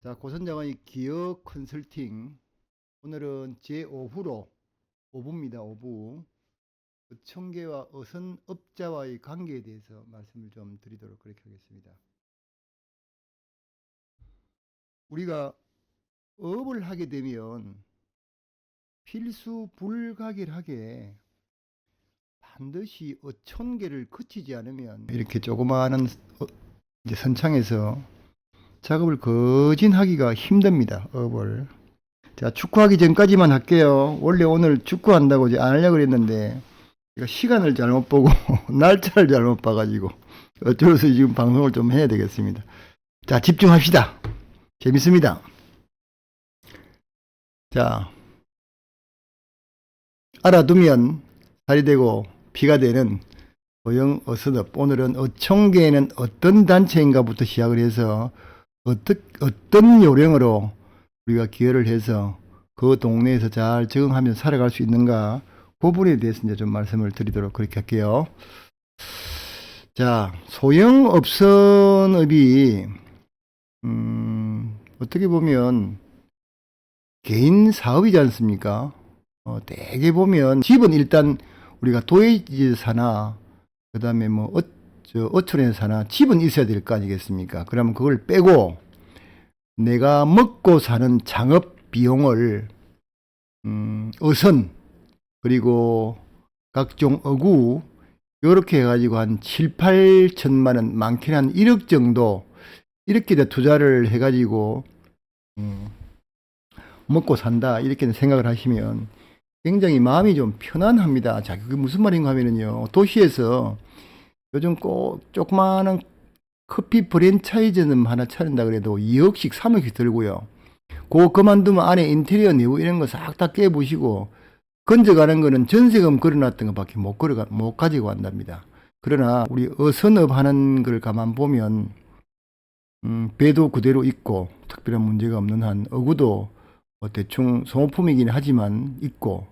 자, 고선장의 기업 컨설팅. 오늘은 제5부로 5부입니다. 5부. 청계와 어선업자와의 관계에 대해서 말씀을 좀 드리도록 그렇게 하겠습니다. 우리가 업을 하게 되면 필수 불가결하게 반드시 어촌계를 거치지 않으면 이렇게 조그마한 이제 선창에서 작업을 거진하기가 힘듭니다. 업을. 자, 축구하기 전까지만 할게요. 원래 오늘 축구한다고 이제 안 하려고 그랬는데, 제가 시간을 잘못 보고, 날짜를 잘못 봐가지고, 어쩔 수 없이 지금 방송을 좀 해야 되겠습니다. 자, 집중합시다. 재밌습니다. 자, 알아두면 살이 되고 피가 되는 소형 어선업. 오늘은 어촌계에는 어떤 단체인가부터 시작을 해서, 어떤 요령으로 우리가 기여를 해서 그 동네에서 잘 적응하며 살아갈 수 있는가, 그 부분에 대해서 이제 좀 말씀을 드리도록 그렇게 할게요. 자, 소형 업선업이 어떻게 보면 개인 사업이지 않습니까? 대개 보면 집은 일단 우리가 도에지 사나 그 다음에 뭐 어촌에서 사나 집은 있어야 될 거 아니겠습니까? 그러면 그걸 빼고 내가 먹고 사는 창업 비용을 어선 그리고 각종 어구 요렇게 해가지고 한 7, 8천만 원, 많게는 한 1억 정도 이렇게 투자를 해가지고 먹고 산다 이렇게 생각을 하시면 굉장히 마음이 좀 편안합니다. 자, 그게 무슨 말인가 하면은요, 도시에서 요즘 꼭 조그마한 커피 프랜차이즈는 하나 차린다 그래도 2억씩 3억씩 들고요. 그만두면 안에 인테리어 내부 이런 거 싹 다 깨부시고 건져가는 거는 전세금 걸어놨던 것밖에 못 가지고 간답니다. 그러나 우리 어선업 하는 걸 가만 보면 배도 그대로 있고 특별한 문제가 없는 한 어구도 대충 소모품이긴 하지만 있고,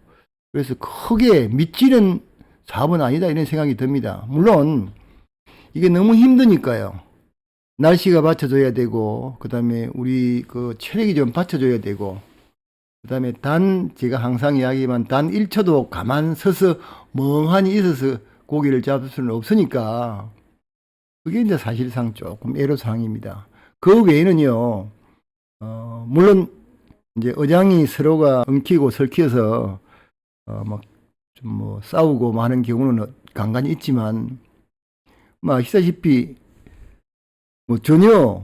그래서 크게 미치는 사업은 아니다 이런 생각이 듭니다. 물론 이게 너무 힘드니까요. 날씨가 받쳐줘야 되고, 그 다음에 우리 그 체력이 좀 받쳐줘야 되고, 그 다음에 제가 항상 이야기하지만 단 1초도 가만 서서 멍하니 있어서 고기를 잡을 수는 없으니까, 그게 이제 사실상 조금 애로사항입니다. 그 외에는요, 물론 이제 어장이 서로가 엉키고 설키어서, 좀 뭐 싸우고 뭐 하는 경우는 간간히 있지만, 뭐 아시다시피, 뭐 전혀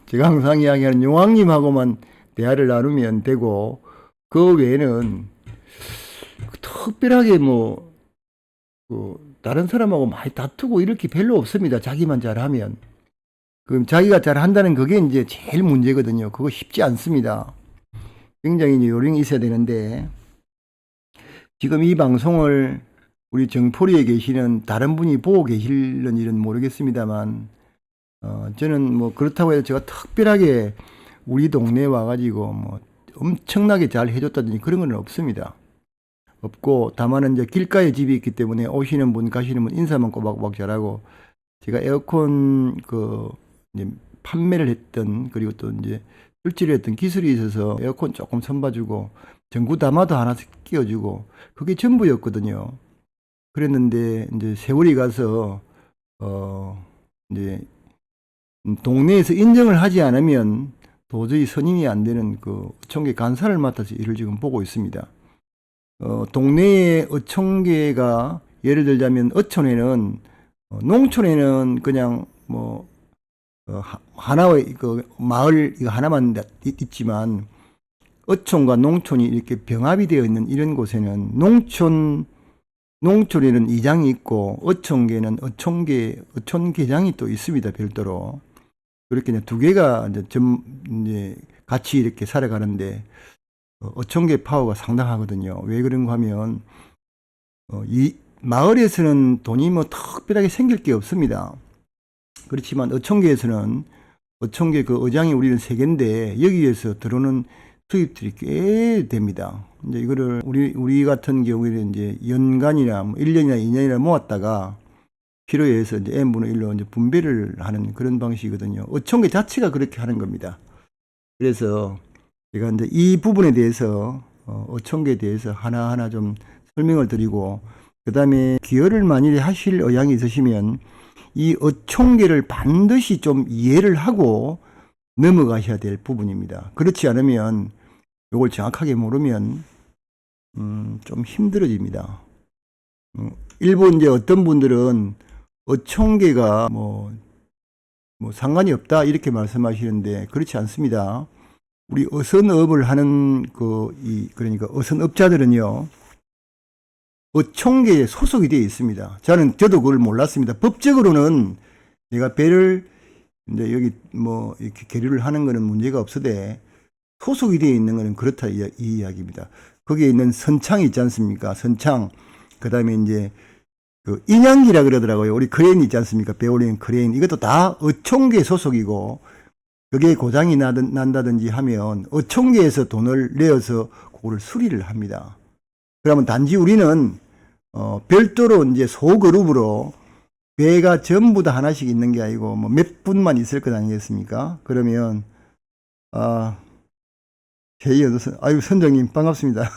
제가 항상 이야기하는 용왕님하고만 대화를 나누면 되고, 그 외에는 특별하게 다른 사람하고 많이 다투고 이렇게 별로 없습니다. 자기만 잘하면. 그럼 자기가 잘한다는 그게 이제 제일 문제거든요. 그거 쉽지 않습니다. 굉장히 이제 요령이 있어야 되는데, 지금 이 방송을 우리 정포리에 계시는 다른 분이 보고 계실는지는 모르겠습니다만, 저는 뭐 그렇다고 해서 제가 특별하게 우리 동네에 와가지고 뭐 엄청나게 잘 해줬다든지 그런 건 없습니다. 없고, 다만 이제 길가에 집이 있기 때문에 오시는 분 가시는 분 인사만 꼬박꼬박 잘하고, 제가 에어컨 이제 판매를 했던, 그리고 또 이제 설치를 했던 기술이 있어서 에어컨 조금 선봐주고 전구 담아도 하나 끼워주고 그게 전부였거든요. 그랬는데 이제 세월이 가서 이제 동네에서 인정을 하지 않으면 도저히 선임이 안 되는 어촌계 간사를 맡아서 일을 지금 보고 있습니다. 동네의 어촌계가 예를 들자면 어촌에는 농촌에는 그냥 하나의 마을 이거 하나만 있지만 어촌과 농촌이 이렇게 병합이 되어 있는 이런 곳에는 농촌에는 이장이 있고 어촌계는 어촌계장이 또 있습니다. 별도로. 그렇게 이제 두 개가 이제 같이 이렇게 살아가는데 어촌계 파워가 상당하거든요. 왜 그런가 하면 이 마을에서는 돈이 뭐 특별하게 생길 게 없습니다. 그렇지만 어촌계에서는 어촌계 어장이 우리는 세 개인데 여기에서 들어오는 수입들이 꽤 됩니다. 이제 이거를 우리 같은 경우에는 이제 연간이나 1년이나 2년이나 모았다가 필요에 의해서 이제 n분의 1로 이제 분배를 하는 그런 방식이거든요. 어촌계 자체가 그렇게 하는 겁니다. 그래서 제가 이제 이 부분에 대해서 어촌계에 대해서 하나하나 좀 설명을 드리고, 그 다음에 기여를 만일에 하실 의향이 있으시면 이 어촌계를 반드시 좀 이해를 하고 넘어가셔야 될 부분입니다. 그렇지 않으면 이걸 정확하게 모르면 좀 힘들어집니다. 일부 이제 어떤 분들은 어촌계가 뭐 상관이 없다 이렇게 말씀하시는데 그렇지 않습니다. 우리 어선업을 하는 그러니까 어선업자들은요, 어촌계에 소속이 되어 있습니다. 저도 그걸 몰랐습니다. 법적으로는 내가 배를 이제 여기 뭐 이렇게 계류를 하는 거는 문제가 없으되 소속이 되어 있는 거는 그렇다 이 이야기입니다. 거기에 있는 선창이 있지 않습니까? 선창. 그 다음에 이제 그 인양기라 그러더라고요. 우리 크레인 있지 않습니까? 배 올리는 크레인. 이것도 다 어촌계 소속이고, 그게 고장이 난다든지 하면 어촌계에서 돈을 내어서 그거를 수리를 합니다. 그러면 단지 우리는 별도로 이제 소그룹으로 배가 전부 다 하나씩 있는 게 아니고 뭐 몇 분만 있을 것 아니겠습니까? 그러면 아유 선장님 반갑습니다.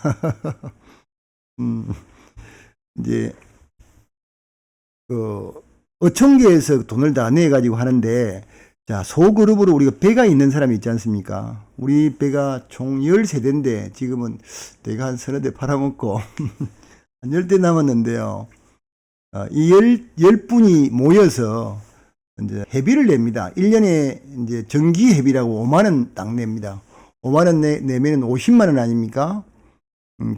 이제 어촌계에서 돈을 다 내 가지고 하는데, 자, 소그룹으로 우리가 배가 있는 사람이 있지 않습니까? 우리 배가 총 10세대인데 지금은 배가 한 서너 대 팔아먹고 한 10대 남았는데요. 이 10분이 모여서 이제 회비를 냅니다. 1년에 이제 정기 회비라고 5만원 딱 냅니다. 5만원 내면은 50만원 아닙니까?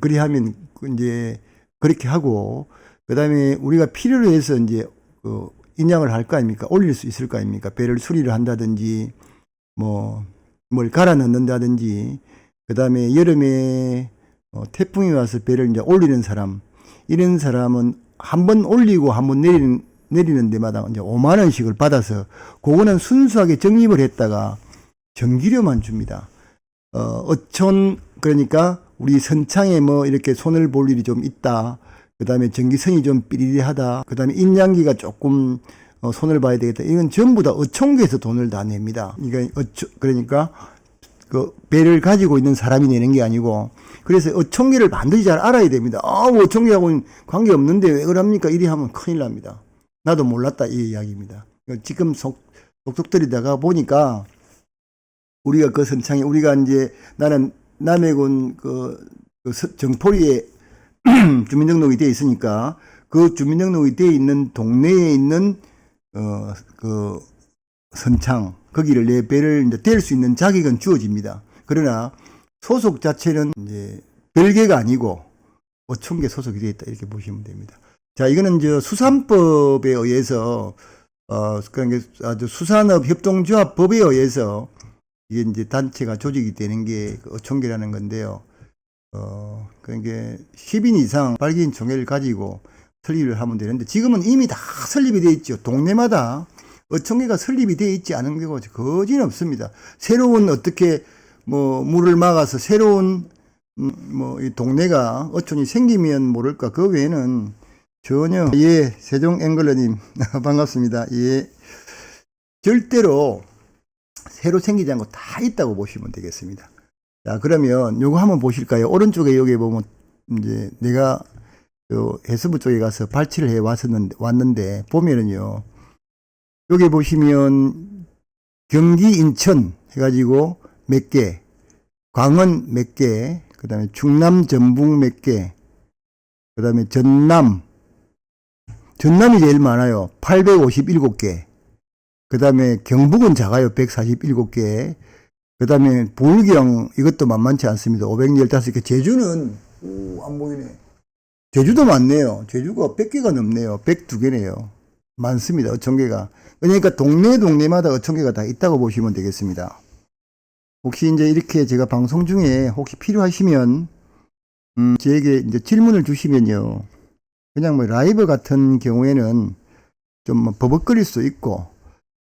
그리 하면 이제 그렇게 하고, 그 다음에 우리가 필요로 해서 이제 인양을 할 거 아닙니까? 올릴 수 있을 거 아닙니까? 배를 수리를 한다든지, 뭘 갈아 넣는다든지, 그 다음에 여름에 태풍이 와서 배를 이제 올리는 사람, 이런 사람은 한 번 올리고 한 번 내리는 데마다 이제 5만원씩을 받아서, 그거는 순수하게 적립을 했다가 전기료만 줍니다. 그러니까 우리 선창에 뭐 이렇게 손을 볼 일이 좀 있다. 그 다음에 전기선이 좀 삐리리하다. 그 다음에 인양기가 조금 손을 봐야 되겠다. 이건 전부 다 어촌계에서 돈을 다 냅니다. 그러니까 그 배를 가지고 있는 사람이 내는 게 아니고, 그래서 어촌계를 반드시 잘 알아야 됩니다. 어촌계하고는 관계 없는데 왜 그럽니까? 이리 하면 큰일 납니다. 나도 몰랐다 이 이야기입니다. 지금 속속 들이다가 보니까 우리가 그 선창에 나는 남해군 정포리에 주민등록이 되어 있으니까 그 주민등록이 되어 있는 동네에 있는 그 선창, 거기를 내 배를 이제 댈 수 있는 자격은 주어집니다. 그러나 소속 자체는 이제 별개가 아니고 어촌계 소속이 되어 있다 이렇게 보시면 됩니다. 자, 이거는 수산법에 의해서 그러니까 아주 수산업 협동조합법에 의해서 이게 이제 단체가 조직이 되는 게 어촌계라는 건데요. 그러니까 10인 이상 발기인 총회를 가지고 설립을 하면 되는데, 지금은 이미 다 설립이 되어 있죠. 동네마다 어촌계가 설립이 되어 있지 않은 경우가 거진 없습니다. 새로운 어떻게 물을 막아서 새로운 이 동네가 어촌이 생기면 모를까. 그 외에는 전혀. 예, 세종 앵글러님 반갑습니다. 예, 절대로 새로 생기지 않고 다 있다고 보시면 되겠습니다. 자, 그러면 요거 한번 보실까요? 오른쪽에 여기 보면 이제 내가 해수부 쪽에 가서 발치를 해 왔는데 보면은요, 여기 보시면 경기 인천 해가지고 몇 개, 광원 몇 개, 그 다음에 충남 전북 몇 개, 그 다음에 전남이 제일 많아요. 857개. 그 다음에 경북은 작아요. 147개. 그 다음에 불경, 이것도 만만치 않습니다. 515개. 제주는, 안 보이네. 제주도 많네요. 제주가 100개가 넘네요. 102개네요. 많습니다. 어촌계가. 그러니까 동네마다 어촌계가 다 있다고 보시면 되겠습니다. 혹시 이제 이렇게 제가 방송 중에 혹시 필요하시면, 저에게 이제 질문을 주시면요. 그냥 라이브 같은 경우에는 좀 버벅거릴 수 있고,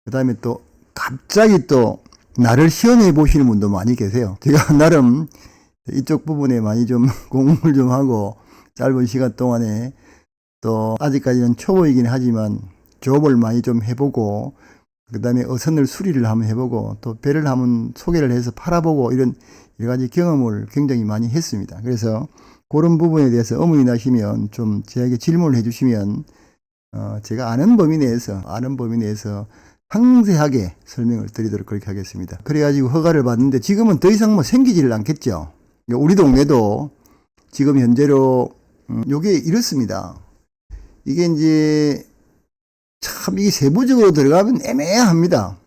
그 다음에 또 갑자기 또 나를 시험해 보시는 분도 많이 계세요. 제가 나름 이쪽 부분에 많이 좀 공부를 좀 하고 짧은 시간 동안에 또 아직까지는 초보이긴 하지만 조업을 많이 좀 해보고, 그 다음에 어선을 수리를 한번 해보고, 또 배를 한번 소개를 해서 팔아보고, 이런 여러 가지 경험을 굉장히 많이 했습니다. 그래서 그런 부분에 대해서 의문이 나시면 좀 저에게 질문을 해주시면, 제가 아는 범위 내에서 상세하게 설명을 드리도록 그렇게 하겠습니다. 그래가지고 허가를 받는데 지금은 더 이상 뭐 생기지를 않겠죠. 우리 동네도 지금 현재로, 요게 이렇습니다. 이게 이제 참 이게 세부적으로 들어가면 애매합니다.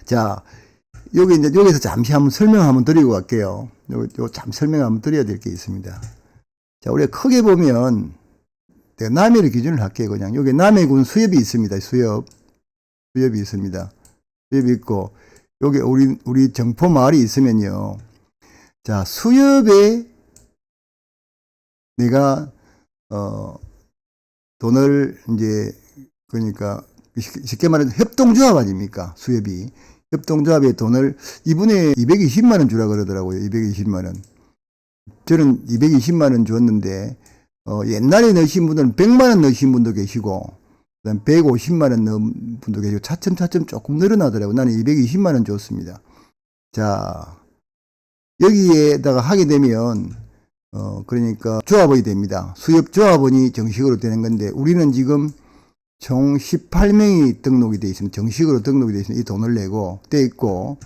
자, 여기서 잠시 한번 설명 한번 드리고 갈게요. 잠 설명 한번 드려야 될 게 있습니다. 자, 우리가 크게 보면, 내가 남해를 기준을 할게요, 그냥. 여기 남해군 수협이 있습니다, 수협이 있습니다. 수협이 있고, 여기 우리 정포 마을이 있으면요. 자, 수협에 내가, 돈을 이제, 그러니까, 쉽게 말해서 협동조합 아닙니까? 수협이. 협동조합에 돈을 이분에 220만원 주라 그러더라고요. 220만원. 저는 220만원 줬는데, 옛날에 넣으신 분들은 100만원 넣으신 분도 계시고, 그 다음 150만원 넣은 분도 계시고, 차츰차츰 조금 늘어나더라고요. 나는 220만원 줬습니다. 자, 여기에다가 하게 되면, 그러니까 조합원이 됩니다. 수협조합원이 정식으로 되는 건데, 우리는 지금 총 18명이 등록이 되어 있습니다. 정식으로 등록이 되어 있습니다. 이 돈을 내고 되어 있고,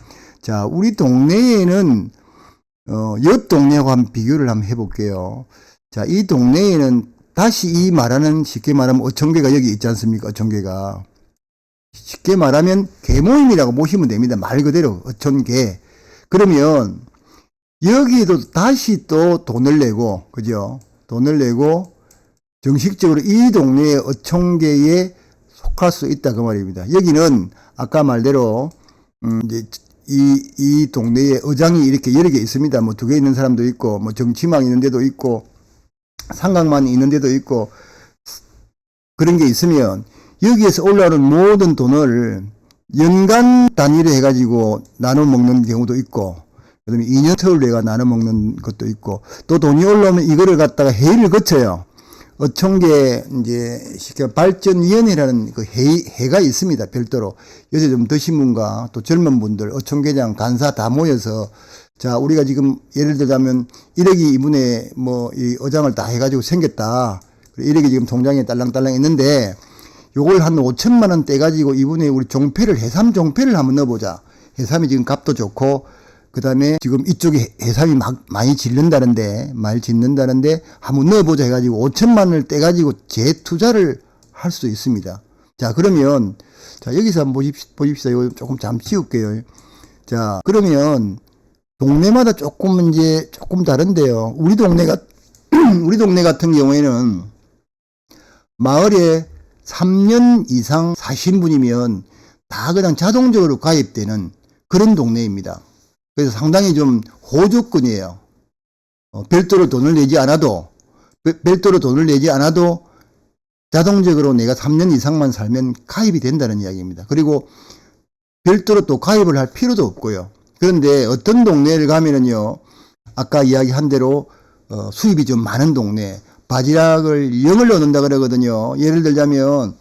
자, 우리 동네에는 옆 동네하고 한번 비교를 한번 해볼게요. 자, 이 동네에는 다시 이 말하는, 쉽게 말하면 어촌계가 여기 있지 않습니까? 어촌계가. 쉽게 말하면 계모임이라고 보시면 됩니다. 말 그대로 어촌계. 그러면 여기에도 다시 또 돈을 내고, 그죠? 돈을 내고 정식적으로 이 동네의 어촌계에 속할 수 있다 그 말입니다. 여기는 아까 말대로 이제 이 동네에 의장이 이렇게 여러 개 있습니다. 뭐 2개 있는 사람도 있고, 뭐 정치망 있는 데도 있고, 상강만 있는 데도 있고, 그런 게 있으면 여기에서 올라오는 모든 돈을 연간 단위로 해가지고 나눠 먹는 경우도 있고, 그 다음에 2년터를 내가 나눠 먹는 것도 있고, 또 돈이 올라오면 이거를 갖다가 회의를 거쳐요. 어촌계 이제 발전위원회라는 그 회가 있습니다. 별도로. 요새 좀 드신 분과 또 젊은 분들, 어촌계장, 간사 다 모여서, 자, 우리가 지금 예를 들자면 1억이 이분의 뭐 이 어장을 다 해가지고 생겼다. 1억이 지금 통장에 딸랑딸랑 있는데, 요걸 한 5천만 원 떼가지고 이분의 우리 종패를, 해삼 종패를 한번 넣어보자. 해삼이 지금 값도 좋고, 그 다음에 지금 이쪽에 해삼이 많이 짓는다는데 한번 넣어보자 해가지고 5천만 원을 떼가지고 재투자를 할 수도 있습니다. 자, 그러면, 자, 여기서 한번 보십시다. 이거 조금 잠시 치울게요. 자, 그러면 동네마다 조금 다른데요. 우리 동네 같은 경우에는 마을에 3년 이상 사신 분이면 다 그냥 자동적으로 가입되는 그런 동네입니다. 그래서 상당히 좀 호조건이에요. 별도로 돈을 내지 않아도 자동적으로 내가 3년 이상만 살면 가입이 된다는 이야기입니다. 그리고 별도로 또 가입을 할 필요도 없고요. 그런데 어떤 동네를 가면은요, 아까 이야기한 대로 수입이 좀 많은 동네, 바지락을 0을 넣는다 그러거든요. 예를 들자면,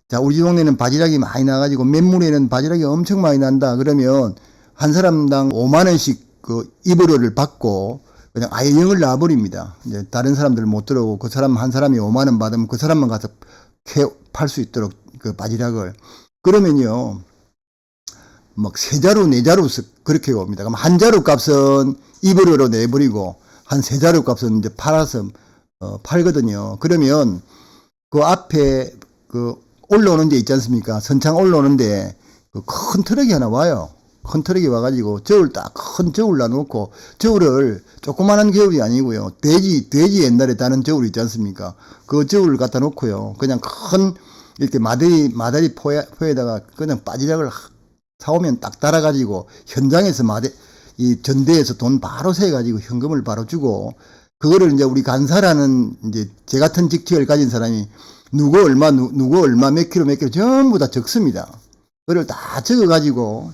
자, 우리 동네는 바지락이 많이 나가지고 맨물에는 바지락이 엄청 많이 난다. 그러면 한 사람당 5만 원씩 그 입으로를 받고 그냥 아예 0을 놔버립니다. 이제 다른 사람들 못 들어오고 그 사람 한 사람이 5만 원 받으면 그 사람만 가서 팔 수 있도록 그 바지락을. 그러면요, 막 3자루, 4자루 그렇게 옵니다. 그럼 한 자루 값은 입으로로 내버리고 한 3자루 값은 이제 팔아서 팔거든요. 그러면 그 앞에 그 올라오는 데 있지 않습니까? 선창 올라오는데 그 큰 트럭이 하나 와요. 큰 트럭이 와가지고 저울 딱 큰 저울 놔놓고, 저울을 조그만한 저울이 아니고요. 돼지 옛날에 다는 저울 있지 않습니까? 그 저울을 갖다 놓고요. 그냥 큰 이렇게 마다리 포에다가 그냥 바지락을 사오면 딱 달아가지고 현장에서 이 전대에서 돈 바로 세가지고 현금을 바로 주고, 그거를 이제 우리 간사라는 이제 제 같은 직책을 가진 사람이 누구 얼마 몇 킬로 전부 다 적습니다. 그걸 다 적어가지고,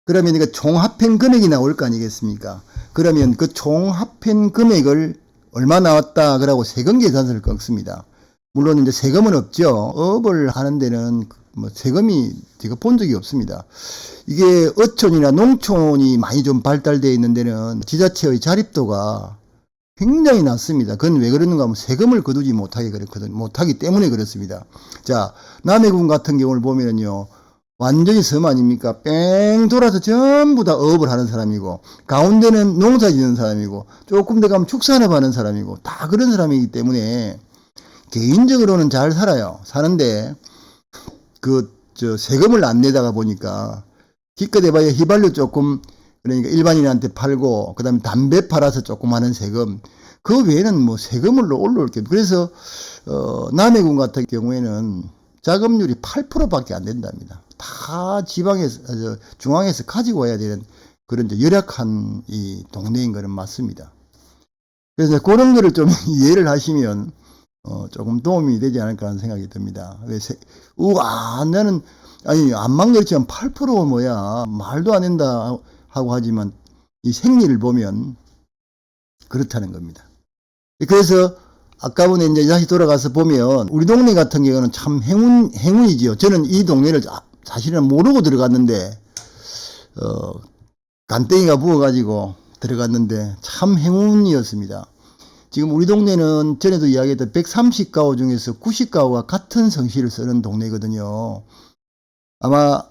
그러면 이거 총합행 금액이 나올 거 아니겠습니까? 그러면 그 총합행 금액을 얼마 나왔다 그러고 세금 계산서를 꺾습니다. 물론 이제 세금은 없죠. 업을 하는 데는 뭐 세금이 제가 본 적이 없습니다. 이게 어촌이나 농촌이 많이 좀 발달되어 있는 데는 지자체의 자립도가 굉장히 낮습니다. 그건 왜 그러는가 하면 세금을 거두지 못하게 그렇거든, 못하기 때문에 그렇습니다. 자, 남해군 같은 경우를 보면은요, 완전히 섬 아닙니까? 뺑 돌아서 전부 다 어업을 하는 사람이고, 가운데는 농사 짓는 사람이고, 조금 더 가면 축산업 하는 사람이고, 다 그런 사람이기 때문에, 개인적으로는 잘 살아요. 사는데, 세금을 안 내다가 보니까, 기껏 해봐야 휘발유 조금, 그러니까 일반인한테 팔고, 그 다음에 담배 팔아서 조금 하는 세금, 그 외에는 뭐 세금을 올라올 게, 그래서, 남해군 같은 경우에는 자금률이 8%밖에 안 된답니다. 다 지방에서, 중앙에서 가지고 와야 되는 그런 열악한 이 동네인 거는 맞습니다. 그래서 그런 거를 좀 이해를 하시면, 조금 도움이 되지 않을까 하는 생각이 듭니다. 나는, 아니, 안만 그렇지만 8%가 뭐야. 말도 안 된다 하고 하지만, 이 생리를 보면, 그렇다는 겁니다. 그래서, 아까 전에 이제 다시 돌아가서 보면, 우리 동네 같은 경우는 참 행운이지요. 저는 이 동네를 사실은 모르고 들어갔는데, 간땡이가 부어가지고 들어갔는데, 참 행운이었습니다. 지금 우리 동네는 전에도 이야기했던 130가구 중에서 90가구가 같은 성씨를 쓰는 동네거든요. 아마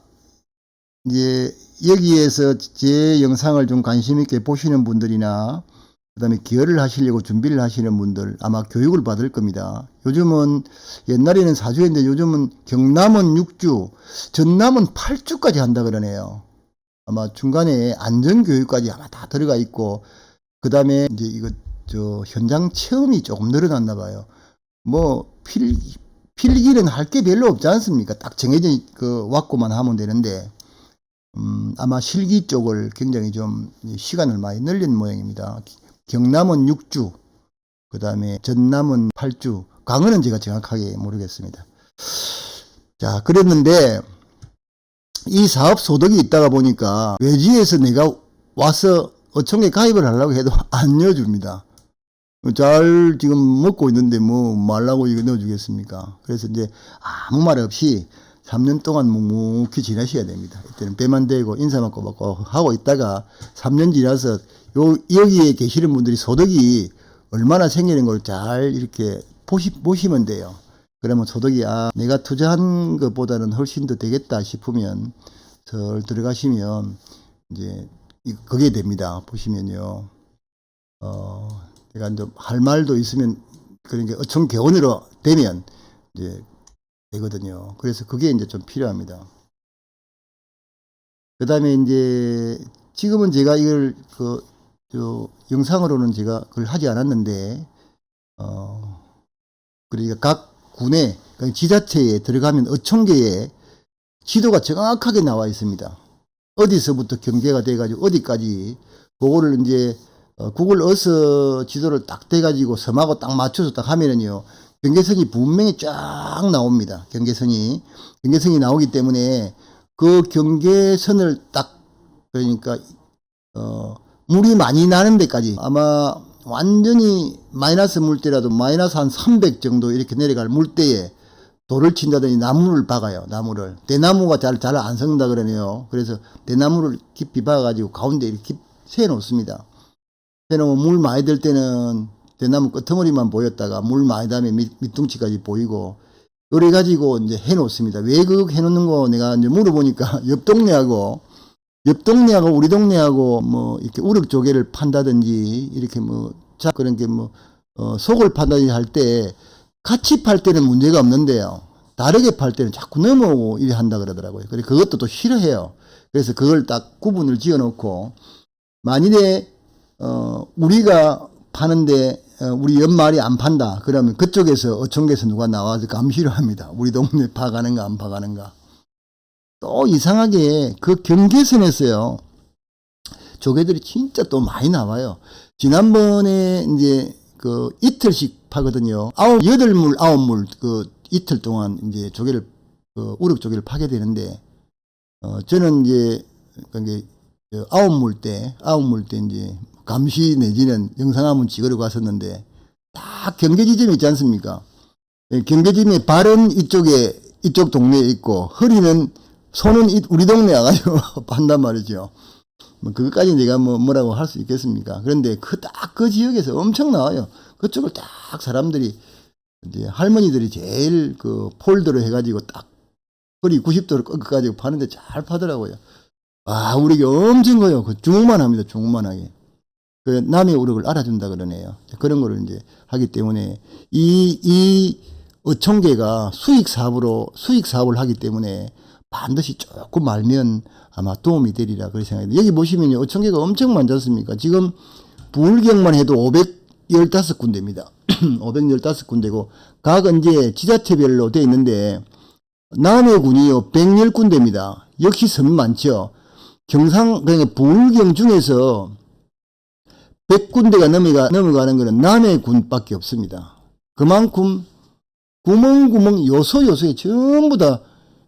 이제 여기에서 제 영상을 좀 관심 있게 보시는 분들이나 그다음에 기여를 하시려고 준비를 하시는 분들 아마 교육을 받을 겁니다. 요즘은 옛날에는 4주였는데 요즘은 경남은 6주, 전남은 8주까지 한다 그러네요. 아마 중간에 안전교육까지 아마 다 들어가 있고 그다음에 이제 이거 현장 체험이 조금 늘어났나 봐요. 뭐 필기는 할 게 별로 없지 않습니까? 딱 정해져 왔고만 하면 되는데 아마 실기 쪽을 굉장히 좀 시간을 많이 늘린 모양입니다. 경남은 6주, 그 다음에 전남은 8주, 강원은 제가 정확하게 모르겠습니다. 자, 그랬는데 이 사업 소득이 있다가 보니까 외지에서 내가 와서 어촌에 가입을 하려고 해도 안 넣어줍니다. 잘 지금 먹고 있는데 뭐 말라고 이거 넣어주겠습니까? 그래서 이제 아무 말 없이 3년 동안 묵묵히 지내셔야 됩니다. 이때는 배만 대고 인사만 꼬박꼬 하고 있다가 3년 지나서 여기에 계시는 분들이 소득이 얼마나 생기는 걸 잘 이렇게 보시면 돼요. 그러면 소득이 내가 투자한 것보다는 훨씬 더 되겠다 싶으면 절 들어가시면 이제 그게 됩니다. 보시면요. 제가 이제 할 말도 있으면 그러니까 어촌 개원으로 되면 이제 되거든요. 그래서 그게 이제 좀 필요합니다. 그 다음에 이제 지금은 제가 이걸 영상으로는 제가 그걸 하지 않았는데 그러니까 각 군의 지자체에 들어가면 어촌계에 지도가 정확하게 나와 있습니다. 어디서부터 경계가 돼가지고 어디까지 그거를 이제 구글 어스 지도를 딱 대가지고 섬하고 딱 맞춰서 딱 하면은요 경계선이 분명히 쫙 나옵니다. 경계선이 나오기 때문에 그 경계선을 딱 그러니까 물이 많이 나는 데까지 아마 완전히 마이너스 물때라도 마이너스 한 300 정도 이렇게 내려갈 물때에 돌을 친다더니 나무를 박아요. 나무를. 대나무가 잘 안 썩는다 그러네요. 그래서 대나무를 깊이 박아가지고 가운데 이렇게 세 놓습니다. 세 놓으면 물 많이 들 때는 대나무 끄트머리만 보였다가 물 많이 닿으면 밑둥치까지 보이고 요래 가지고 이제 해 놓습니다. 왜 그거 해 놓는 거 내가 이제 물어보니까 옆 동네하고 우리 동네하고 뭐 이렇게 우럭 조개를 판다든지 이렇게 그런 게 속을 판다든지 할 때 같이 팔 때는 문제가 없는데요. 다르게 팔 때는 자꾸 넘어오고 이래 한다 그러더라고요. 그래서 그것도 또 싫어해요. 그래서 그걸 딱 구분을 지어 놓고 만일에 우리가 파는데 우리 연말이 안 판다 그러면 그쪽에서 어촌계에서 누가 나와서 감시를 합니다. 우리 동네 파가는가 안 파가는가. 또 이상하게 그 경계선에서요 조개들이 진짜 또 많이 나와요. 지난번에 이제 이틀씩 파거든요. 8물, 9물 이틀 동안 이제 조개를 우럭 조개를 파게 되는데 저는 이제 9물 때 이제 감시 내지는 영상 한번 찍으러 갔었는데 딱 경계 지점이 있지 않습니까? 예, 경계짐이 발은 이쪽에, 이쪽 동네에 있고, 허리는, 손은 우리 동네에 와가지고 판단 말이죠. 뭐, 그것까지 내가 뭐라고 할 수 있겠습니까? 그런데 딱 그 지역에서 엄청 나와요. 그쪽을 딱 사람들이, 이제 할머니들이 제일 그 폴더로 해가지고 딱 허리 90도로 꺾어가지고 파는데 잘 파더라고요. 아, 우리 게 엄청 커요. 그 주먹만 합니다. 주먹만 하게. 그 남의 우럭을 알아준다 그러네요. 그런 거를 이제 하기 때문에 이 어촌계가 수익 사업을 하기 때문에 반드시 조금 알면 아마 도움이 되리라 그렇게 생각합니다. 여기 보시면요. 어촌계가 엄청 많지 않습니까? 지금 부울경만 해도 515군데입니다. 515군데고 각 이제 지자체별로 되어 있는데 남해군이요 110군데입니다. 역시 섬이 많죠. 그러니까 부울경 중에서 100군데가 넘어가는 것은 남해군밖에 없습니다. 그만큼 구멍구멍 요소요소에 전부 다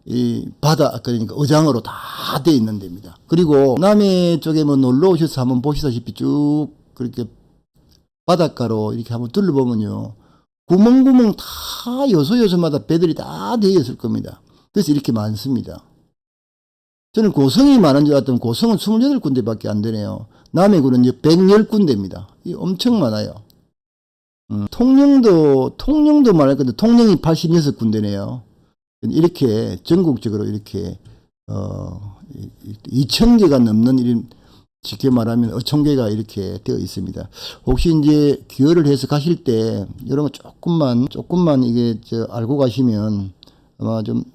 이 바다, 그러니까 어장으로 다 돼 있는 데입니다. 그리고 남해 쪽에 뭐 놀러 오셔서 한번 보시다시피 쭉 그렇게 바닷가로 이렇게 한번 둘러보면요. 구멍구멍 다 요소요소마다 배들이 다 되어 있을 겁니다. 그래서 이렇게 많습니다. 저는 고성이 많은 줄 알았더니 고성은 28군데밖에 안 되네요. 남해군은 이제 110군데입니다. 이 엄청 많아요. 통영도 말할 건데 통영이 86군데네요. 이렇게 전국적으로 이렇게 2,000개가 넘는 이런 쉽게 말하면 어촌계가 이렇게 되어 있습니다. 혹시 이제 기여를 해서 가실 때 이런 거 조금만 이게 알고 가시면 아마 좀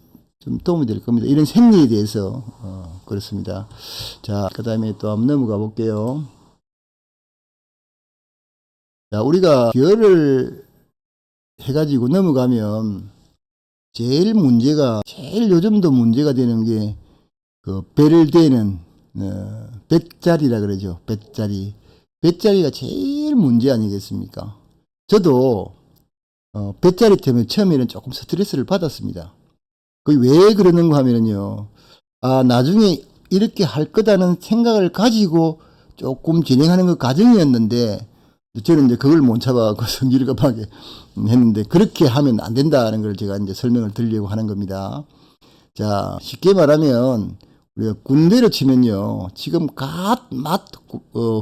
도움이 될 겁니다. 이런 생리에 대해서 그렇습니다. 자, 그다음에 또 한번 넘어가 볼게요. 자, 우리가 기여를 해가지고 넘어가면 제일 요즘도 문제가 되는 게 그 배를 대는 뱃자리라 그러죠. 뱃자리가 제일 문제 아니겠습니까? 저도 뱃자리 때문에 처음에는 조금 스트레스를 받았습니다. 그 왜 그러는가 하면요. 아, 나중에 이렇게 할 거다는 생각을 가지고 조금 진행하는 그 과정이었는데 저는 이제 그걸 못 잡아갖고 성질을 급하게 했는데 그렇게 하면 안 된다는 걸 제가 이제 설명을 드리려고 하는 겁니다. 자, 쉽게 말하면 우리가 군대로 치면요. 지금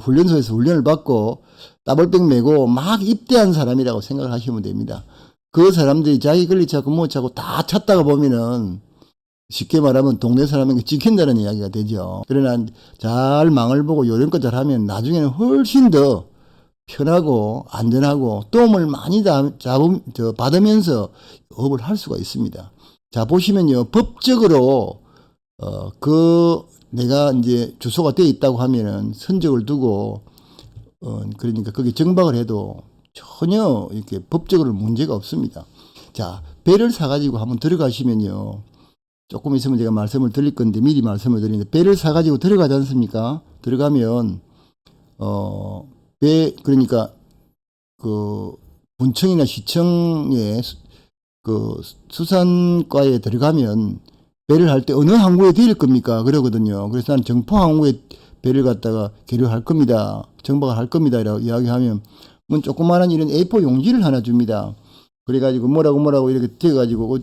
훈련소에서 훈련을 받고 따블백 메고 막 입대한 사람이라고 생각을 하시면 됩니다. 그 사람들이 자기 권리 찾고 못 찾고 다 찾다가 보면은 쉽게 말하면 동네 사람에게 찍힌다는 이야기가 되죠. 그러나 잘 망을 보고 요령껏 잘하면 나중에는 훨씬 더 편하고 안전하고 도움을 많이 받으면서 업을 할 수가 있습니다. 자, 보시면요. 법적으로 내가 이제 주소가 되어 있다고 하면은 선적을 두고 그러니까 거기 정박을 해도 전혀 이렇게 법적으로 문제가 없습니다. 자, 배를 사가지고 한번 들어가시면요. 조금 있으면 제가 말씀을 드릴 건데 미리 말씀을 드리는데 배를 사가지고 들어가지 않습니까? 들어가면 그러니까 그 군청이나 시청에 그 수산과에 들어가면 배를 할 때 어느 항구에 들일 겁니까? 그러거든요. 그래서 난 정포 항구에 배를 갖다가 계류할 겁니다. 정박을 할 겁니다. 라고 이야기하면 뭐 조그마한 이런 A4 용지를 하나 줍니다. 그래가지고 뭐라고 이렇게 되어가지고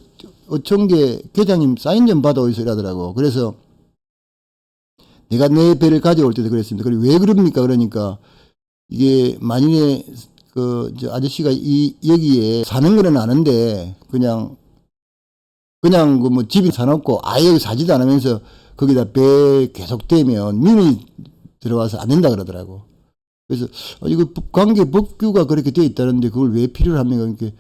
어촌계 계장님 사인 좀 받아오이소 이러더라고. 그래서 내가 내 배를 가져올 때도 그랬습니다. 그리고 왜 그럽니까? 그러니까 이게 만일에 저 아저씨가 여기에 사는 거는 아는데 그냥 그 뭐 집이 사놓고 아예 여기 사지도 않으면서 거기다 배 계속 대면 민이 들어와서 안 된다 그러더라고. 그래서 이거 관계 법규가 그렇게 되어 있다는데 그걸 왜 필요로 합니까? 이렇게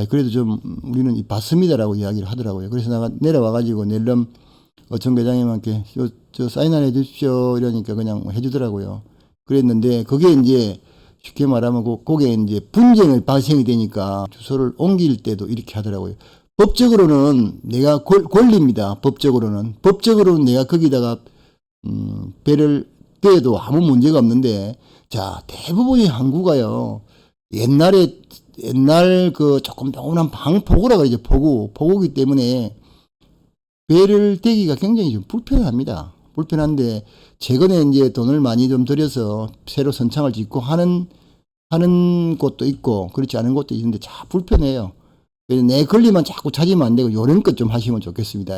그래도 좀 우리는 받습니다라고 이야기를 하더라고요. 그래서 내가 내려와가지고 낼름 어촌계장님한테 저 사인 안 해주십시오 이러니까 그냥 해주더라고요. 그랬는데 그게 이제 쉽게 말하면 그게 이제 분쟁을 발생이 되니까 주소를 옮길 때도 이렇게 하더라고요. 법적으로는 내가 권리입니다. 법적으로는 내가 거기다가 배를 떼도 아무 문제가 없는데 자 대부분의 항구가요 옛날 그 조금 조그만 방포구라 그러죠. 포구기 때문에 배를 떼기가 굉장히 좀 불편한데 최근에 이제 돈을 많이 좀 들여서 새로 선창을 짓고 하는 곳도 있고 그렇지 않은 곳도 있는데 참 불편해요. 내 권리만 자꾸 찾으면 안 되고 요령껏 좀 하시면 좋겠습니다.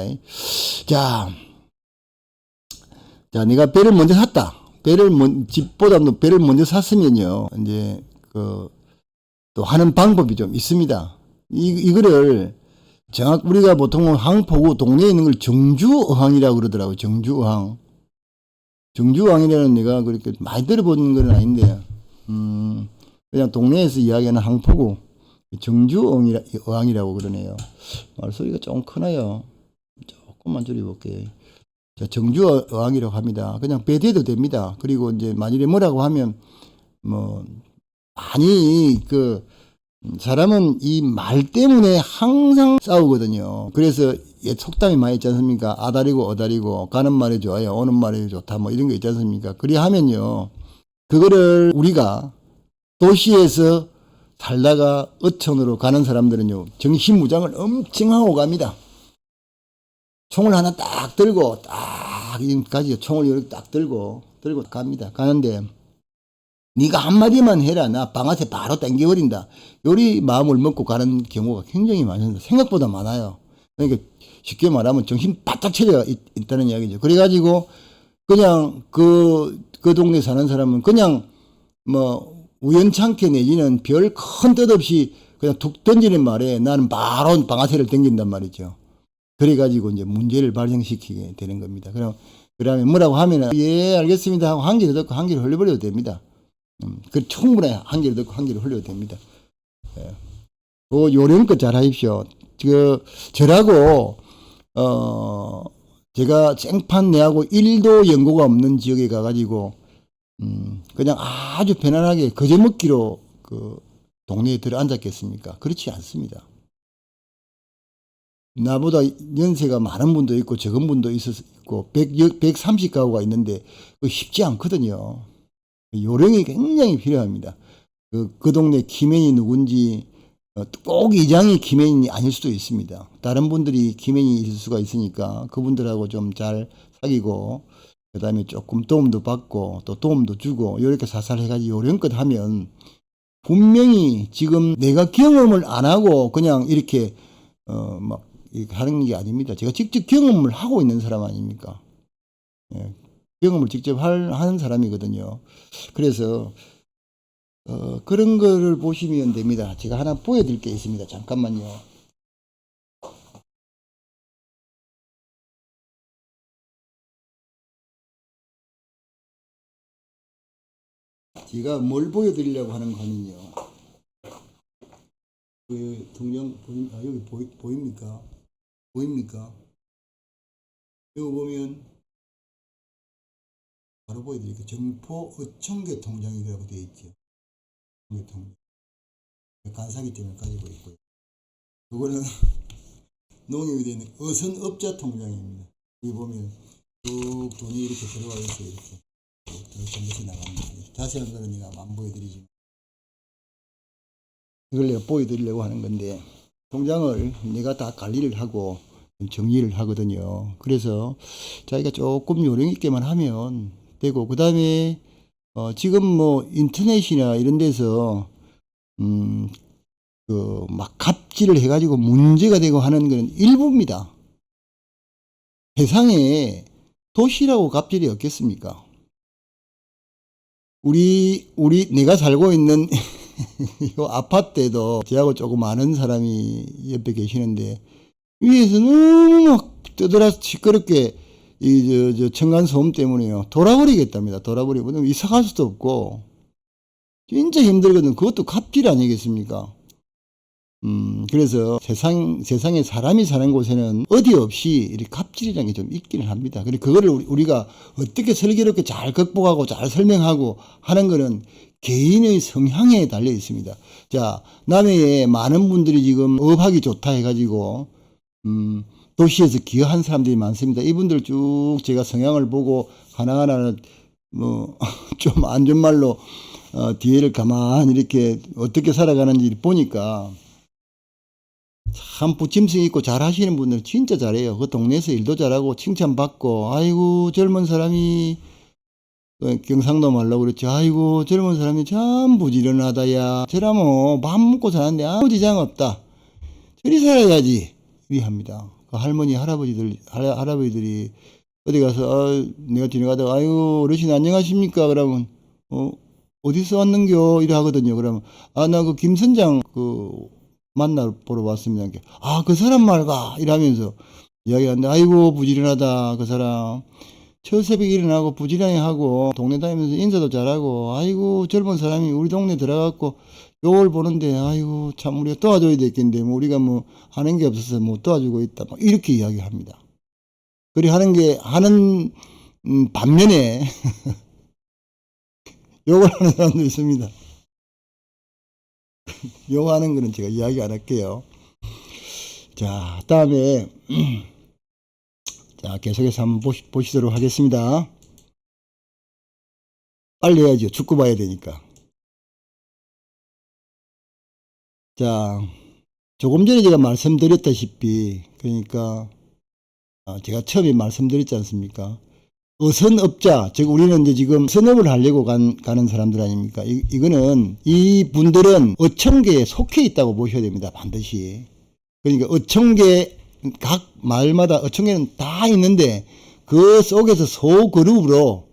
자, 내가 배를 먼저 샀다. 집보다도 배를 먼저 샀으면요. 이제 또 하는 방법이 좀 있습니다. 이거를 우리가 보통 항포구 동네에 있는 걸 정주어항이라고 그러더라고요. 정주어항. 정주어항이라는 내가 그렇게 많이 들어본 건 아닌데, 그냥 동네에서 이야기하는 항포구 정주어항이라고 그러네요. 말소리가 조금 크나요? 조금만 줄여볼게요. 자, 정주어항이라고 합니다. 그냥 배대도 됩니다. 그리고 이제 만일에 뭐라고 하면 많이 사람은 이 말 때문에 항상 싸우거든요. 그래서 속담이 많이 있지 않습니까? 아다리고 어다리고 가는 말이 좋아요. 오는 말이 좋다. 이런 거 있지 않습니까? 그리 하면요. 그거를 우리가 도시에서 살다가 어촌으로 가는 사람들은요. 정신무장을 엄청 하고 갑니다. 총을 하나 딱 들고 지금까지 총을 이렇게 딱 들고 갑니다. 가는데 네가 한마디만 해라. 나 방아쇠 바로 당겨버린다. 요리 마음을 먹고 가는 경우가 굉장히 많습니다. 생각보다 많아요. 그러니까 쉽게 말하면 정신 바짝 차려 있다는 이야기죠. 그래가지고 그냥 그 동네 사는 사람은 그냥 우연찮게 내지는 별 큰 뜻 없이 그냥 툭 던지는 말에 나는 바로 방아쇠를 당긴단 말이죠. 그래가지고 이제 문제를 발생시키게 되는 겁니다. 그러면 뭐라고 하면은 예 알겠습니다 하고 한 개를 듣고 한 개를 흘려버려도 됩니다. 충분히 한 개를 듣고 한 개를 흘려도 됩니다. 예. 요령껏 잘 하십시오. 저라고 제가 생판 내하고 1도 연고가 없는 지역에 가가지고 그냥 아주 편안하게 거저먹기로 동네에 들어 앉았겠습니까? 그렇지 않습니다. 나보다 연세가 많은 분도 있고 적은 분도 있고 130가구가 있는데 쉽지 않거든요. 요령이 굉장히 필요합니다. 그 동네 키맨이 누군지 꼭 이장이 키맨이 아닐 수도 있습니다. 다른 분들이 키맨이 있을 수가 있으니까 그분들하고 좀 잘 사귀고 그 다음에 조금 도움도 받고 또 도움도 주고 이렇게 살살 해가지고 요령껏 하면 분명히 지금 내가 경험을 안 하고 그냥 이렇게 이렇게 하는 게 아닙니다. 제가 직접 경험을 하고 있는 사람 아닙니까? 예, 경험을 직접 하는 사람이거든요. 그래서 그런 거를 보시면 됩니다. 제가 하나 보여드릴 게 있습니다. 잠깐만요. 제가 뭘 보여드리려고 하는 거는요. 동영 여기 보입니까? 보입니까? 여기 보면 바로 보여드릴게요. 정포 어촌계 통장이라고 되어 있죠. 간사기 때문에 가지고 있고요. 이거는 농협이 되어 있는 어선업자 통장입니다. 여기 보면 쭉 돈이 이렇게 들어와 있어요. 이렇게 전부터 나갑니다. 자세한 거는 제가 안 보여드리지만 이걸 내가 보여드리려고 하는 건데 통장을 내가 다 관리를 하고 정리를 하거든요. 그래서 자기가 조금 요령 있게만 하면 되고, 그 다음에 지금 인터넷이나 이런 데서 막 갑질을 해가지고 문제가 되고 하는 건 일부입니다. 세상에 도시라고 갑질이 없겠습니까? 내가 살고 있는 이 아파트에도 저하고 조금 아는 사람이 옆에 계시는데 위에서 너무 막 떠들어 시끄럽게 저 층간소음 때문에요. 돌아버리겠답니다. 돌아버리고 이사 갈 수도 없고 진짜 힘들거든. 그것도 갑질 아니겠습니까? 그래서 세상에 사람이 사는 곳에는 어디 없이 이렇게 갑질이라는 게 좀 있기는 합니다. 그리고 그거를 우리가 어떻게 슬기롭게 잘 극복하고 잘 설명하고 하는 거는 개인의 성향에 달려 있습니다. 자, 남해에 많은 분들이 지금 업하기 좋다 해가지고, 도시에서 기여한 사람들이 많습니다. 이분들 쭉 제가 성향을 보고 하나하나, 좀 안 좋은 말로, 뒤에를 가만히 이렇게 어떻게 살아가는지 보니까 참 부침성 있고 잘 하시는 분들 진짜 잘해요. 그 동네에서 일도 잘하고 칭찬받고, 아이고, 젊은 사람이, 경상도 말로 그렇죠. 아이고, 젊은 사람이 참 부지런하다, 야. 저라면 밥 먹고 사는데 아무 지장 없다. 저리 살아야지. 이리 합니다. 그 할머니, 할아버지들이 어디 가서, 내가 지나가다가, 아유, 어르신 안녕하십니까? 그러면, 어디서 왔는겨? 이래 하거든요. 그러면, 나 그 김선장 만나 보러 왔습니다. 이렇게. 그 사람 말가? 이러면서 이야기하는데, 아이고, 부지런하다. 그 사람. 철새벽에 일어나고 부지런히 하고, 동네 다니면서 인사도 잘하고, 아이고, 젊은 사람이 우리 동네 들어갔고, 요걸 보는데, 아이고, 참, 우리가 도와줘야 되겠는데, 뭐, 우리가 뭐, 하는 게 없어서 뭐, 도와주고 있다. 뭐 이렇게 이야기합니다. 그리 하는 반면에, 욕을 하는 사람도 있습니다. 욕하는 거는 제가 이야기 안 할게요. 자, 다음에, 자, 계속해서 한번 보시도록 하겠습니다. 빨리 해야죠. 축구 봐야 되니까. 자, 조금 전에 제가 말씀드렸다시피, 그러니까, 제가 처음에 말씀드렸지 않습니까? 어선업자, 즉, 우리는 이제 지금 선업을 하려고 가는 사람들 아닙니까? 이거는, 이 분들은 어청계에 속해 있다고 보셔야 됩니다. 반드시. 그러니까 어청계, 각 마을마다 어청계는 다 있는데, 그 속에서 소그룹으로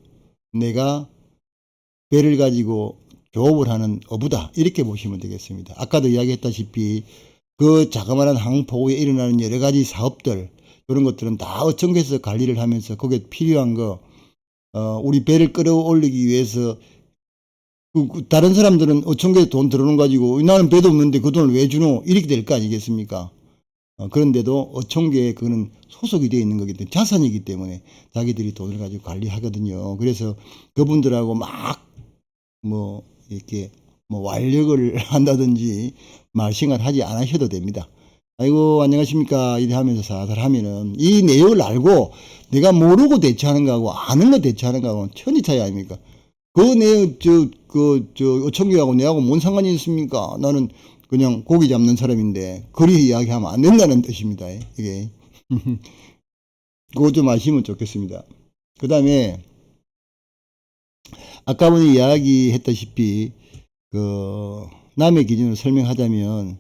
내가 배를 가지고 조업을 하는 어부다. 이렇게 보시면 되겠습니다. 아까도 이야기했다시피, 그 자그마한 항포구에 일어나는 여러 가지 사업들, 이런 것들은 다 어청계에서 관리를 하면서 거기에 필요한 거, 우리 배를 끌어올리기 위해서 다른 사람들은 어청계에 돈 들어오는 가지고 나는 배도 없는데 그 돈을 왜 주노? 이렇게 될 거 아니겠습니까? 그런데도 어청계에 그거는 소속이 되어 있는 거기 때문에 자산이기 때문에 자기들이 돈을 가지고 관리하거든요. 그래서 그분들하고 이렇게 완력을 한다든지 말생활 하지 않으셔도 됩니다. 아이고 안녕하십니까 이래 하면서 살살 하면은 이 내용을 알고 내가 모르고 대처하는 거하고 아는 거 대처하는 거하고 천지 차이 아닙니까? 그 내용 어청계하고 내하고 뭔 상관이 있습니까? 나는 그냥 고기 잡는 사람인데 그리 이야기하면 안 된다는 뜻입니다. 이게 그거 좀 아시면 좋겠습니다. 그 다음에 아까 분이 이야기했다시피 남의 기준으로 설명하자면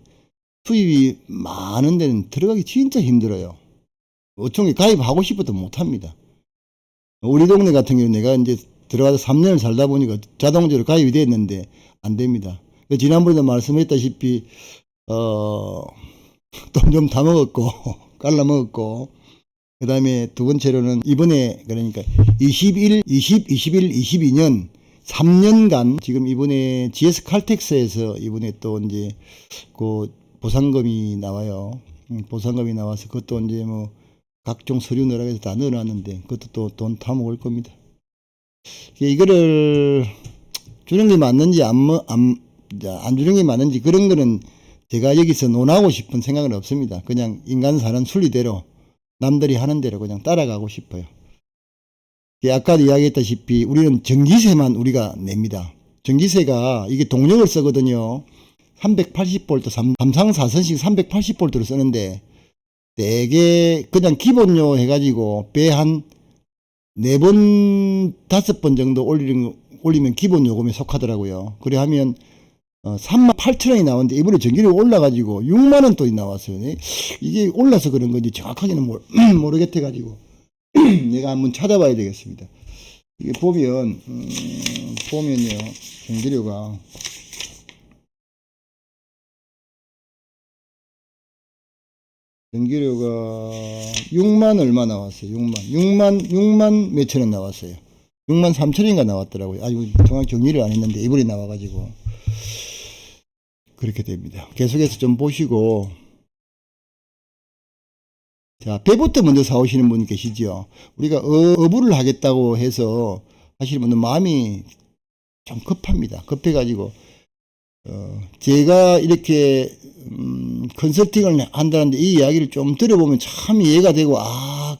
수입이 많은 데는 들어가기 진짜 힘들어요. 어청계 가입하고 싶어도 못합니다. 우리 동네 같은 경우는 내가 이제 들어가서 3년을 살다 보니까 자동적으로 가입이 됐는데 안 됩니다. 지난번에도 말씀했다시피 돈 좀 다 먹었고 깔라 먹었고 그 다음에 두 번째로는 이번에 그러니까 21, 22년 3년간 지금 이번에 GS 칼텍스에서 이번에 또 이제 그 보상금이 나와요. 보상금이 나와서 그것도 이제 뭐 각종 서류 넣으라고 해서 다 넣어놨는데 그것도 또 돈 다 먹을 겁니다. 이거를 주는 게 맞는지 안 주는 게 맞는지 그런 거는 제가 여기서 논하고 싶은 생각은 없습니다. 그냥 인간 사는 순리대로 남들이 하는 대로 그냥 따라가고 싶어요. 아까도 이야기했다시피 우리는 전기세만 우리가 냅니다. 전기세가 이게 동력을 쓰거든요. 380V, 삼상 4선씩 380V를 쓰는데 되게 그냥 기본료 해가지고 배 한 4번, 5번 정도 올리면 기본 요금에 속하더라고요. 그래 하면 38,000원이 나왔는데 이번에 전기료 올라가지고 6만원 또 나왔어요. 이게 올라서 그런 건지 정확하게는 모르겠어가지고 내가 한번 찾아봐야 되겠습니다. 이게 보면요 전기료가 전기료가 6만 얼마 나왔어요. 6만 몇천 원 나왔어요. 6만 3천원인가 나왔더라고요. 아주 정확히 정리를 안 했는데 이번에 나와가지고 그렇게 됩니다. 계속해서 좀 보시고 자, 배부터 먼저 사오시는 분 계시죠. 우리가 어부를 하겠다고 해서 하시는 분은 마음이 좀 급합니다. 급해가지고 제가 이렇게 컨설팅을 한다는데 이 이야기를 좀 들어보면 참 이해가 되고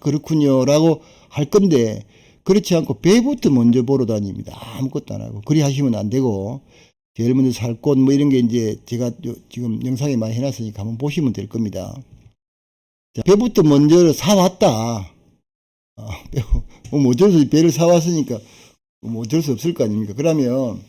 그렇군요 라고 할 건데 그렇지 않고 배부터 먼저 보러 다닙니다. 아무것도 안 하고 그리 하시면 안 되고 제일 먼저 살 곳 뭐 이런 게 이제 제가 지금 영상에 많이 해놨으니까 한번 보시면 될 겁니다. 자, 배부터 먼저 사왔다. 뭐 어쩔 수 없이 배를 사왔으니까 뭐 어쩔 수 없을 거 아닙니까? 그러면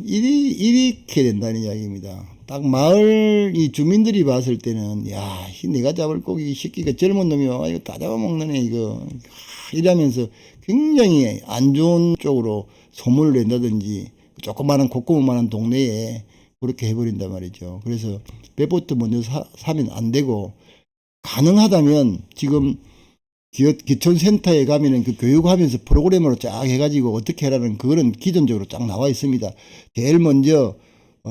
이렇게 된다는 이야기입니다. 딱 마을 이 주민들이 봤을 때는, 야, 내가 잡을 고기 이 새끼가 젊은 놈이야. 이거 다 잡아먹는 애, 이거. 이러면서 굉장히 안 좋은 쪽으로 소문을 낸다든지, 조그마한 콧구멍만한 동네에 그렇게 해버린단 말이죠. 그래서 배부터 먼저 사면 안 되고, 가능하다면 지금 기촌센터에 가면은 그 교육하면서 프로그램으로 쫙 해가지고 어떻게 하라는 그거는 기존적으로 쫙 나와 있습니다. 제일 먼저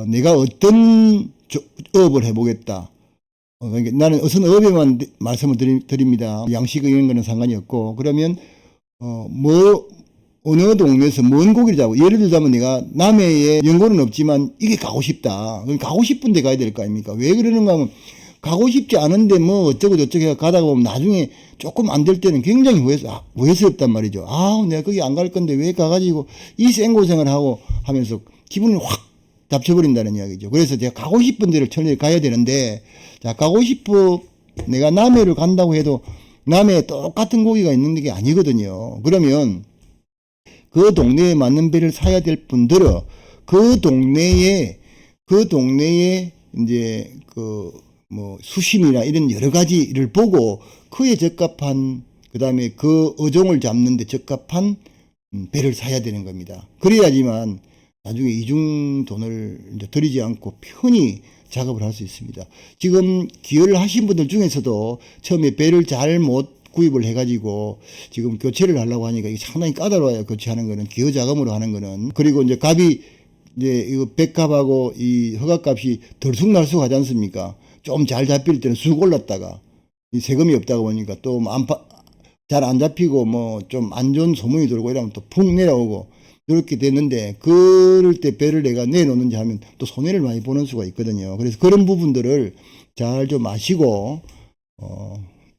내가 어떤 업을 해보겠다. 그러니까 나는 어떤 업에만 말씀을 드립니다. 양식 이런 거는 상관이 없고, 그러면 어느 동네에서 먼 고기를 잡고, 예를 들자면 내가 남해에 연고는 없지만 이게 가고 싶다. 그럼 가고 싶은 데 가야 될 거 아닙니까? 왜 그러는가 하면 가고 싶지 않은데 뭐 어쩌고 저쩌고 가다가 보면 나중에 조금 안 될 때는 굉장히 후회스럽단 말이죠. 아, 내가 거기 안 갈 건데 왜 가가지고 이 생고생을 하고 하면서 기분을 확 잡쳐버린다는 이야기죠. 그래서 제가 가고 싶은 데를 천천히 가야 되는데, 자, 가고 싶어, 내가 남해를 간다고 해도 남해에 똑같은 고기가 있는 게 아니거든요. 그러면 그 동네에 맞는 배를 사야 될 분들은 그 동네에 이제 뭐 수심이나 이런 여러 가지를 보고 그에 적합한, 그 다음에 그 어종을 잡는데 적합한 배를 사야 되는 겁니다. 그래야지만 나중에 이중 돈을 이제 들이지 않고 편히 작업을 할 수 있습니다. 지금 기여를 하신 분들 중에서도 처음에 배를 잘 못 구입을 해가지고 지금 교체를 하려고 하니까 이게 상당히 까다로워요. 교체하는 거는, 기여 자금으로 하는 거는. 그리고 이제 값이, 이제 이거 백값하고 이 허가값이 들쑥날쑥 하지 않습니까? 좀 잘 잡힐 때는 쑥 올랐다가 이 세금이 없다가 보니까 또 잘 안 잡히고 뭐 좀 안 좋은 소문이 돌고 이러면 또 푹 내려오고 이렇게 됐는데, 그럴 때 배를 내가 내놓는지 하면 또 손해를 많이 보는 수가 있거든요. 그래서 그런 부분들을 잘 좀 아시고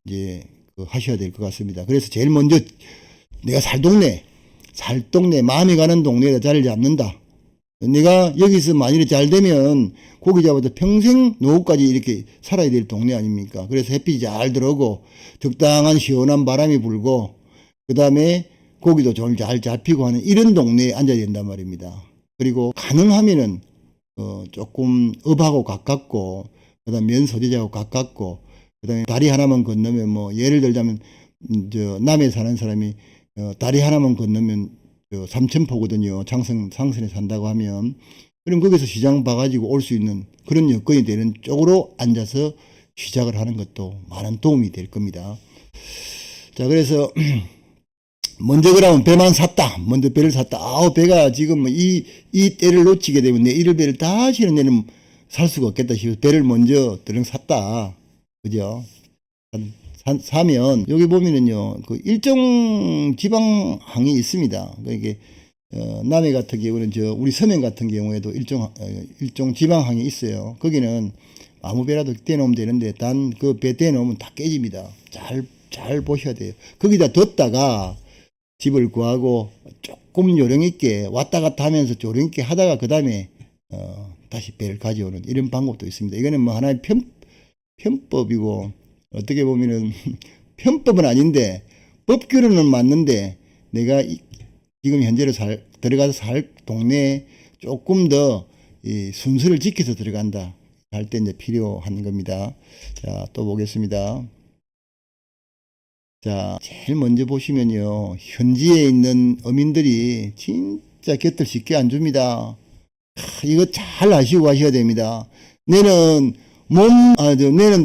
이제 하셔야 될 것 같습니다. 그래서 제일 먼저 내가 살 동네 마음에 가는 동네에다 자리를 잡는다. 내가 여기서 만일에 잘 되면 고기 잡아도 평생 노후까지 이렇게 살아야 될 동네 아닙니까? 그래서 햇빛이 잘 들어오고 적당한 시원한 바람이 불고 그 다음에 고기도 잘 잡히고 하는 이런 동네에 앉아야 된단 말입니다. 그리고 가능하면은 조금 업하고 가깝고, 그 다음 면 소재지하고 가깝고, 그 다음에 다리 하나만 건너면 뭐 예를 들자면 저 남해 사는 사람이 다리 하나만 건너면 삼천포거든요. 상선에 산다고 하면. 그럼 거기서 시장 봐가지고 올 수 있는 그런 여건이 되는 쪽으로 앉아서 시작을 하는 것도 많은 도움이 될 겁니다. 자, 그래서 먼저 그러면 배만 샀다. 먼저 배를 샀다. 아우, 배가 지금 이 때를 놓치게 되면 내 이럴 배를 다시는 내는 살 수가 없겠다 싶어서 배를 먼저 들응 샀다. 그죠? 사면 여기 보면은요, 그 일정 지방항이 있습니다. 그러니까 남해 같은 경우는 우리 서면 같은 경우에도 일정 지방항이 있어요. 거기는 아무 배라도 떼놓으면 되는데 단 그 배 떼놓으면 다 깨집니다. 잘 보셔야 돼요. 거기다 뒀다가 집을 구하고 조금 요령 있게 왔다 갔다 하면서 요령 있게 하다가 그 다음에 다시 배를 가져오는 이런 방법도 있습니다. 이거는 뭐 하나의 편법이고, 어떻게 보면은 편법은 아닌데 법규로는 맞는데, 내가 지금 현재로 들어가서 살 동네에 조금 더 이 순서를 지켜서 들어간다 할 때 이제 필요한 겁니다. 자, 또 보겠습니다. 자, 제일 먼저 보시면요, 현지에 있는 어민들이 진짜 곁을 쉽게 안 줍니다. 이거 잘 아시고 하셔야 됩니다. 내는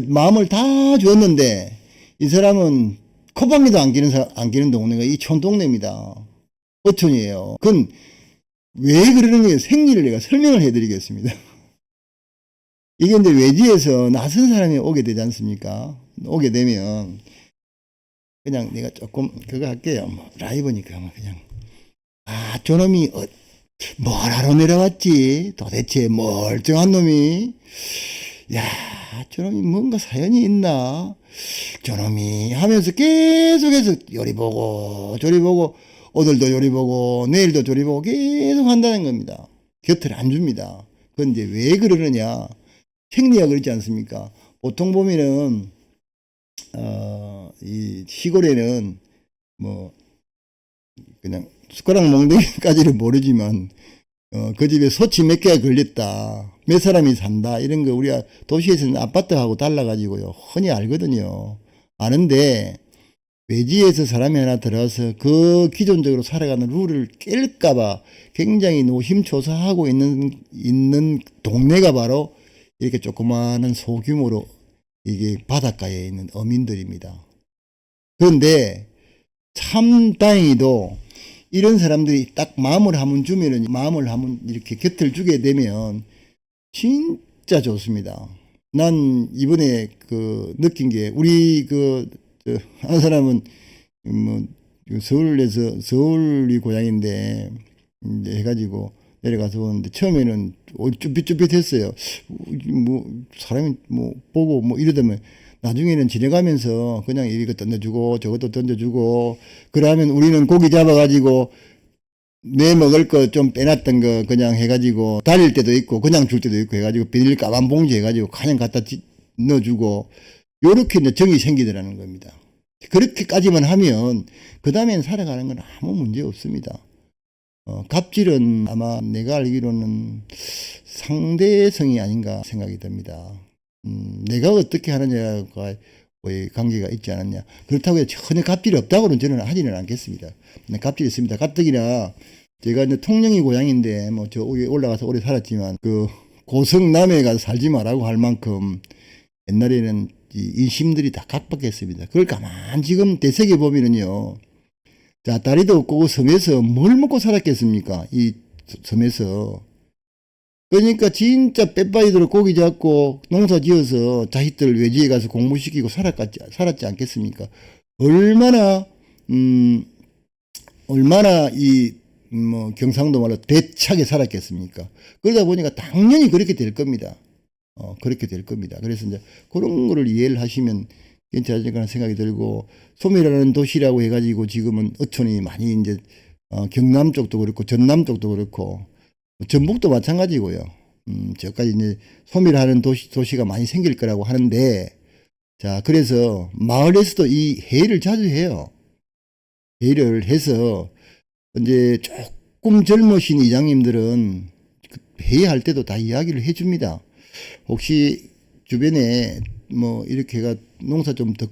마음을 다 줬는데 이 사람은 코방리도 안 끼는 동네가 이 촌동네입니다. 어촌이에요. 그건 왜 그러는지 생리를 내가 설명을 해드리겠습니다. 이게 이제 외지에서 낯선 사람이 오게 되지 않습니까? 오게 되면 그냥 내가 조금 그거 할게요. 뭐 라이브니까 그냥 저놈이 뭐하러 내려왔지? 도대체 멀쩡한 놈이, 야, 저놈이 뭔가 사연이 있나? 저놈이 하면서 계속해서 요리 보고 저리 보고, 오늘도 요리 보고 내일도 저리 보고 계속 한다는 겁니다. 곁을 안 줍니다. 그건 이제 왜 그러느냐? 생리가 그렇지 않습니까? 보통 보면은 이 시골에는 뭐 그냥 숟가락 몽둥이까지는 모르지만 그 집에 소치 몇 개가 걸렸다. 몇 사람이 산다. 이런 거 우리가 도시에서는 아파트하고 달라가지고요. 흔히 알거든요. 아는데, 외지에서 사람이 하나 들어와서 그 기존적으로 살아가는 룰을 깰까봐 굉장히 노심초사하고 있는 동네가 바로 이렇게 조그마한 소규모로 이게 바닷가에 있는 어민들입니다. 그런데 참 다행히도 이런 사람들이 딱 마음을 한번 주면은, 마음을 한번 이렇게 곁을 주게 되면 진짜 좋습니다. 난 이번에 그 느낀 게, 우리 한 사람은 뭐 서울이 고향인데 이제 해가지고 내려가서 오는데 처음에는 쭈삣쭈삣했어요. 뭐 사람이 뭐 보고 뭐 이러다면 나중에는 지내가면서 그냥 이거 던져주고 저것도 던져주고, 그러면 우리는 고기 잡아가지고 내 먹을 거 좀 빼놨던 거 그냥 해가지고 달릴 때도 있고 그냥 줄 때도 있고 해가지고 비닐 까만 봉지 해가지고 그냥 갖다 넣어주고, 요렇게 이제 정이 생기더라는 겁니다. 그렇게까지만 하면 그 다음엔 살아가는 건 아무 문제 없습니다. 갑질은 아마 내가 알기로는 상대성이 아닌가 생각이 듭니다. 내가 어떻게 하느냐가 관계가 있지 않았냐. 그렇다고 해서 전혀 갑질이 없다고는 저는 하지는 않겠습니다. 갑질이 있습니다. 가뜩이나 제가 이제 통영이 고향인데 뭐 저 위에 올라가서 오래 살았지만 그 고성남에 가서 살지 말라고 할 만큼 옛날에는 이 인심들이 다 각박했습니다. 그걸 가만 지금 되새겨 보면은요. 자, 다리도 없고 그 섬에서 뭘 먹고 살았겠습니까? 이 섬에서. 그러니까 진짜 빼빠이도록 고기 잡고 농사 지어서 자식들 외지에 가서 공부시키고 살았지 않겠습니까? 얼마나 경상도 말로 대차게 살았겠습니까? 그러다 보니까 당연히 그렇게 될 겁니다. 그렇게 될 겁니다. 그래서 이제 그런 거를 이해를 하시면 괜찮을 거라는 생각이 들고, 소멸하는 도시라고 해가지고 지금은 어촌이 많이 이제, 경남 쪽도 그렇고 전남 쪽도 그렇고 전북도 마찬가지고요. 저까지 이제 소멸하는 도시가 많이 생길 거라고 하는데, 자, 그래서 마을에서도 이 회의를 자주 해요. 회의를 해서 이제 조금 젊으신 이장님들은 회의할 때도 다 이야기를 해줍니다. 혹시 주변에 뭐 이렇게 가 농사 좀 더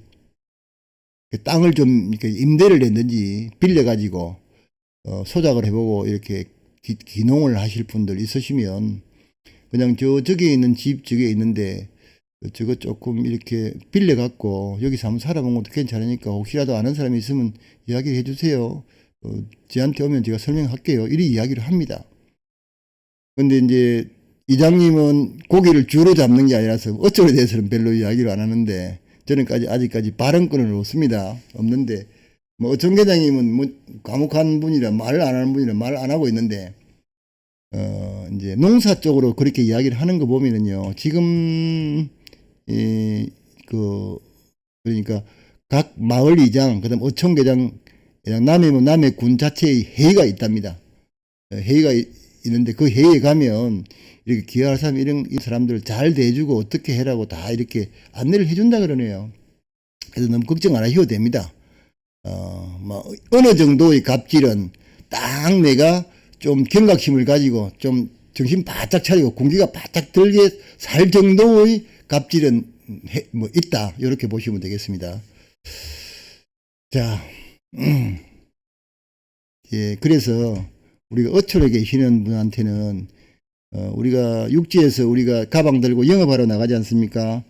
땅을 좀 이렇게 임대를 냈는지 빌려가지고 소작을 해보고 이렇게 기농을 하실 분들 있으시면 그냥 저기에 있는 집 저기에 있는데 저거 조금 이렇게 빌려갖고 여기서 한번 살아본 것도 괜찮으니까 혹시라도 아는 사람이 있으면 이야기를 해주세요. 저한테 오면 제가 설명할게요. 이리 이야기를 합니다. 근데 이제 이장님은 고기를 주로 잡는 게 아니라서 어쩌에 대해서는 별로 이야기를 안 하는데, 저는 아직까지 발언권은 없는데, 뭐 어청계장님은 뭐 과묵한 분이라 말 안 하는 분이라 말 안 하고 있는데, 이제 농사 쪽으로 그렇게 이야기를 하는 거 보면은요, 지금 그러니까 각 마을 이장, 그다음 어청계장, 남해면 남해군 자체의 회의가 있답니다. 회의가 있는데 그 회의에 가면 이렇게 기여할 사람 이런 사람들 잘 대해주고 어떻게 해라고 다 이렇게 안내를 해준다 그러네요. 그래서 너무 걱정 안 하셔도 됩니다. 뭐 어느 정도의 갑질은 딱 내가 좀 경각심을 가지고 좀 정신 바짝 차리고 공기가 바짝 들게 살 정도의 갑질은 뭐 있다, 이렇게 보시면 되겠습니다. 자, 예, 그래서 우리가 어촌에 계시는 분한테는 우리가 육지에서 우리가 가방 들고 영업하러 나가지 않습니까?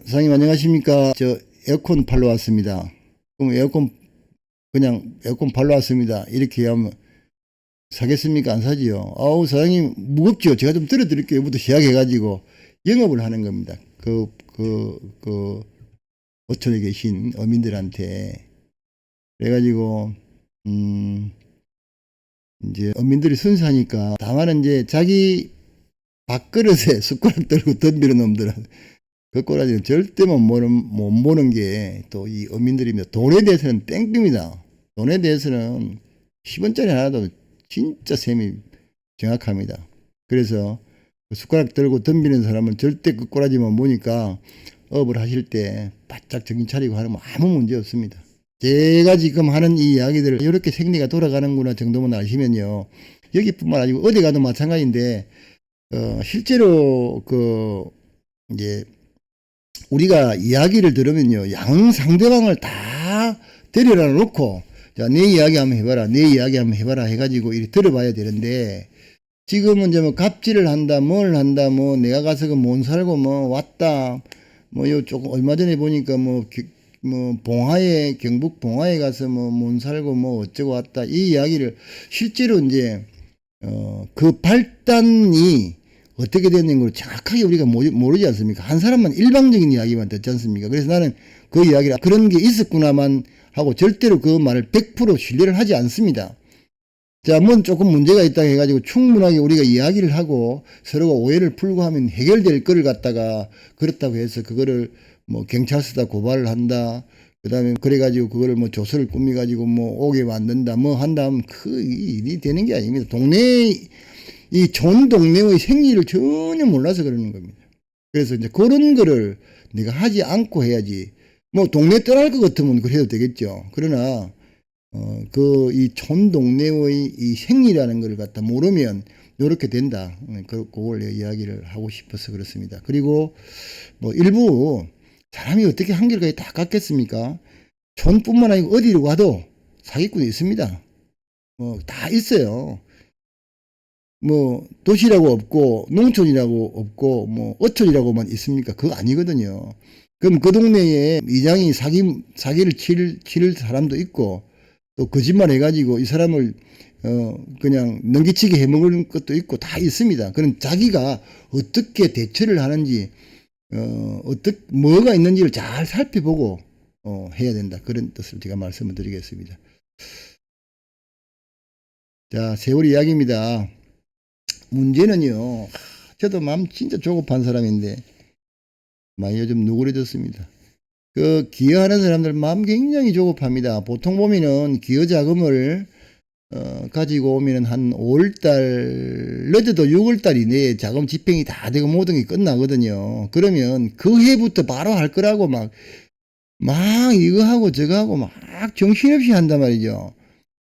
사장님 안녕하십니까? 저 에어컨 팔러 왔습니다. 그럼 그냥 에어컨 팔러 왔습니다. 이렇게 하면 사겠습니까? 안 사지요. 아우, 사장님 무겁죠? 제가 좀 들어드릴게요. 부터 시작해가지고 영업을 하는 겁니다. 어촌에 계신 어민들한테. 그래가지고, 이제 어민들이 순수하니까, 다만 이제 자기 밥그릇에 숟가락 들고 덤비는 놈들은 그 꼬라지는 절대 못 보는 게 또 이 어민들입니다. 돈에 대해서는 땡깁니다. 돈에 대해서는 10원짜리 하나도 진짜 셈이 정확합니다. 그래서 숟가락 들고 덤비는 사람은 절대 그 꼬라지만 보니까 업을 하실 때 바짝 정신 차리고 하면 아무 문제 없습니다. 제가 지금 하는 이 이야기들을 이렇게 생리가 돌아가는구나 정도만 아시면요, 여기뿐만 아니고 어디 가도 마찬가지인데, 실제로 이제 우리가 이야기를 들으면요, 양 상대방을 다 데려다 놓고, 자, 내 이야기 한번 해봐라, 내 이야기 한번 해봐라 해가지고 이렇게 들어봐야 되는데, 지금은 이제 뭐 갑질을 한다, 뭘 한다, 뭐 내가 가서 못 살고 뭐 왔다, 뭐 요 조금 얼마 전에 보니까 뭐 봉화에, 경북 봉화에 가서 뭐 못 살고 뭐 어쩌고 왔다, 이 이야기를 실제로 이제 그 발단이 어떻게 됐는 걸 정확하게 우리가 모르지 않습니까? 한 사람만 일방적인 이야기만 듣지 않습니까? 그래서 나는 그 이야기를 그런 게 있었구나만 하고 절대로 그 말을 100% 신뢰를 하지 않습니다. 자, 뭐 조금 문제가 있다 해가지고 충분하게 우리가 이야기를 하고 서로가 오해를 풀고 하면 해결될 거를 갖다가 그렇다고 해서 그거를 뭐 경찰서다 고발을 한다. 그 다음에 그래가지고 그거를 뭐 조서를 꾸미가지고 뭐 오게 만든다. 뭐 한다 하면 그 일이 되는 게 아닙니다. 이 전 동네의 생리를 전혀 몰라서 그러는 겁니다. 그래서 이제 그런 거를 내가 하지 않고 해야지. 뭐 동네 떠날 것 같으면 그래도 되겠죠. 그러나 이 촌 동네의 이 생리라는 걸 갖다 모르면 요렇게 된다. 그걸 이야기를 하고 싶어서 그렇습니다. 그리고 뭐 일부 사람이 어떻게 한결까지 다 깎겠습니까? 촌뿐만 아니고 어디로 가도 사기꾼이 있습니다. 다 있어요. 뭐 도시라고 없고 농촌이라고 없고 뭐 어촌이라고만 있습니까? 그거 아니거든요. 그럼 그 동네에 이장이 사기를 칠 사람도 있고 또 거짓말 해가지고 이 사람을 그냥 넘기치게 해먹는 것도 있고 다 있습니다. 그럼 자기가 어떻게 대처를 하는지 뭐가 있는지를 잘 살펴보고 해야 된다. 그런 뜻을 제가 말씀을 드리겠습니다. 자, 세월 이야기입니다. 문제는요, 저도 마음 진짜 조급한 사람인데 많이 요즘 누그러졌습니다. 그 기여하는 사람들 마음 굉장히 조급합니다. 보통 보면은 기여 자금을 가지고 오면은 한 5월달 늦어도 6월달 이내에 자금 집행이 다 되고 모든 게 끝나거든요. 그러면 그 해부터 바로 할 거라고 막 이거 하고 저거 하고 막 정신없이 한단 말이죠.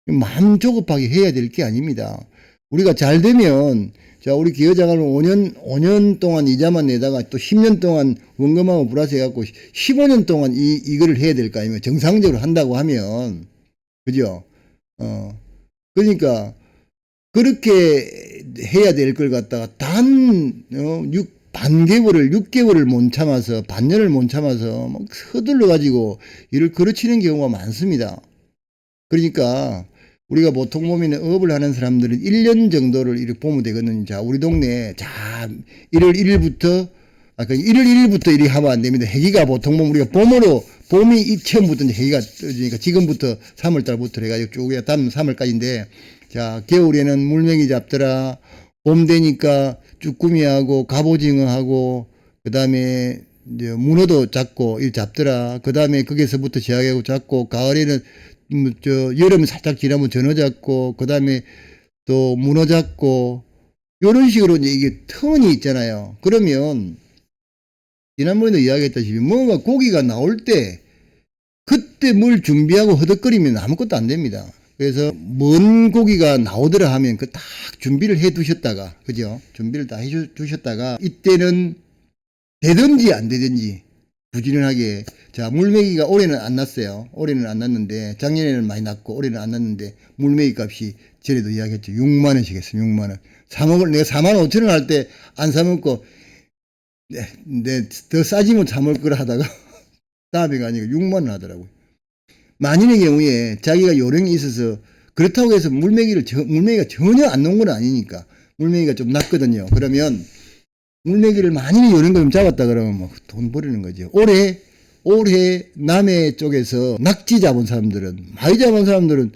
마음 조급하게 해야 될 게 아닙니다. 우리가 잘 되면 자, 우리 기여자금을 5년 동안 이자만 내다가 또 10년 동안 원금하고 플러스 해갖고 15년 동안 이거를 해야 될 거 아니에요. 정상적으로 한다고 하면. 그죠? 그러니까, 그렇게 해야 될 걸 갖다가 반개월을, 6개월을 못 참아서, 반년을 못 참아서 막 서둘러 가지고 일을 그르치는 경우가 많습니다. 그러니까, 우리가 보통 보면 업을 하는 사람들은 1년 정도를 이렇게 보면 되거든요. 자, 우리 동네, 자, 1월 1일부터, 1월 1일부터 이렇게 하면 안 됩니다. 해기가 보통 보면 우리가 봄이 처음부터 이제 해기가 떠지니까 지금부터 3월달부터 해가지고 쭉 해야 다음 3월까지인데, 자, 겨울에는 물메기 잡더라. 봄 되니까 쭈꾸미하고 갑오징어하고, 그 다음에 이제 문어도 잡고, 이 잡더라. 그 다음에 거기서부터 시작하고 잡고, 가을에는 여름 살짝 지나면 전어 잡고, 그 다음에 또 문어 잡고, 요런 식으로 이제 이게 턴이 있잖아요. 그러면, 지난번에도 이야기했다시피, 뭔가 고기가 나올 때, 그때 뭘 준비하고 허덕거리면 아무것도 안 됩니다. 그래서, 먼 고기가 나오더라 하면 그 딱 준비를 해 두셨다가, 그죠? 준비를 다 해 두셨다가, 이때는 되든지 안 되든지, 부지런하게. 자, 물메기가 올해는 안 났어요. 올해는 안 났는데, 작년에는 많이 났고, 올해는 안 났는데, 물메기 값이 전에도 이야기했죠. 6만원씩 했어요. 6만원. 내가 4만 5천원 할 때 안 사먹고, 더 싸지면 사먹을 거라 하다가, 다음에가 아니고 6만원 하더라고요. 만인의 경우에 자기가 요령이 있어서, 그렇다고 해서 물메기가 전혀 안 놓은 건 아니니까, 물메기가 좀 낮거든요. 그러면, 물메기를 많이 요런 거 좀 잡았다 그러면 막 돈 버리는 거죠. 올해 남해 쪽에서 낙지 잡은 사람들은, 많이 잡은 사람들은,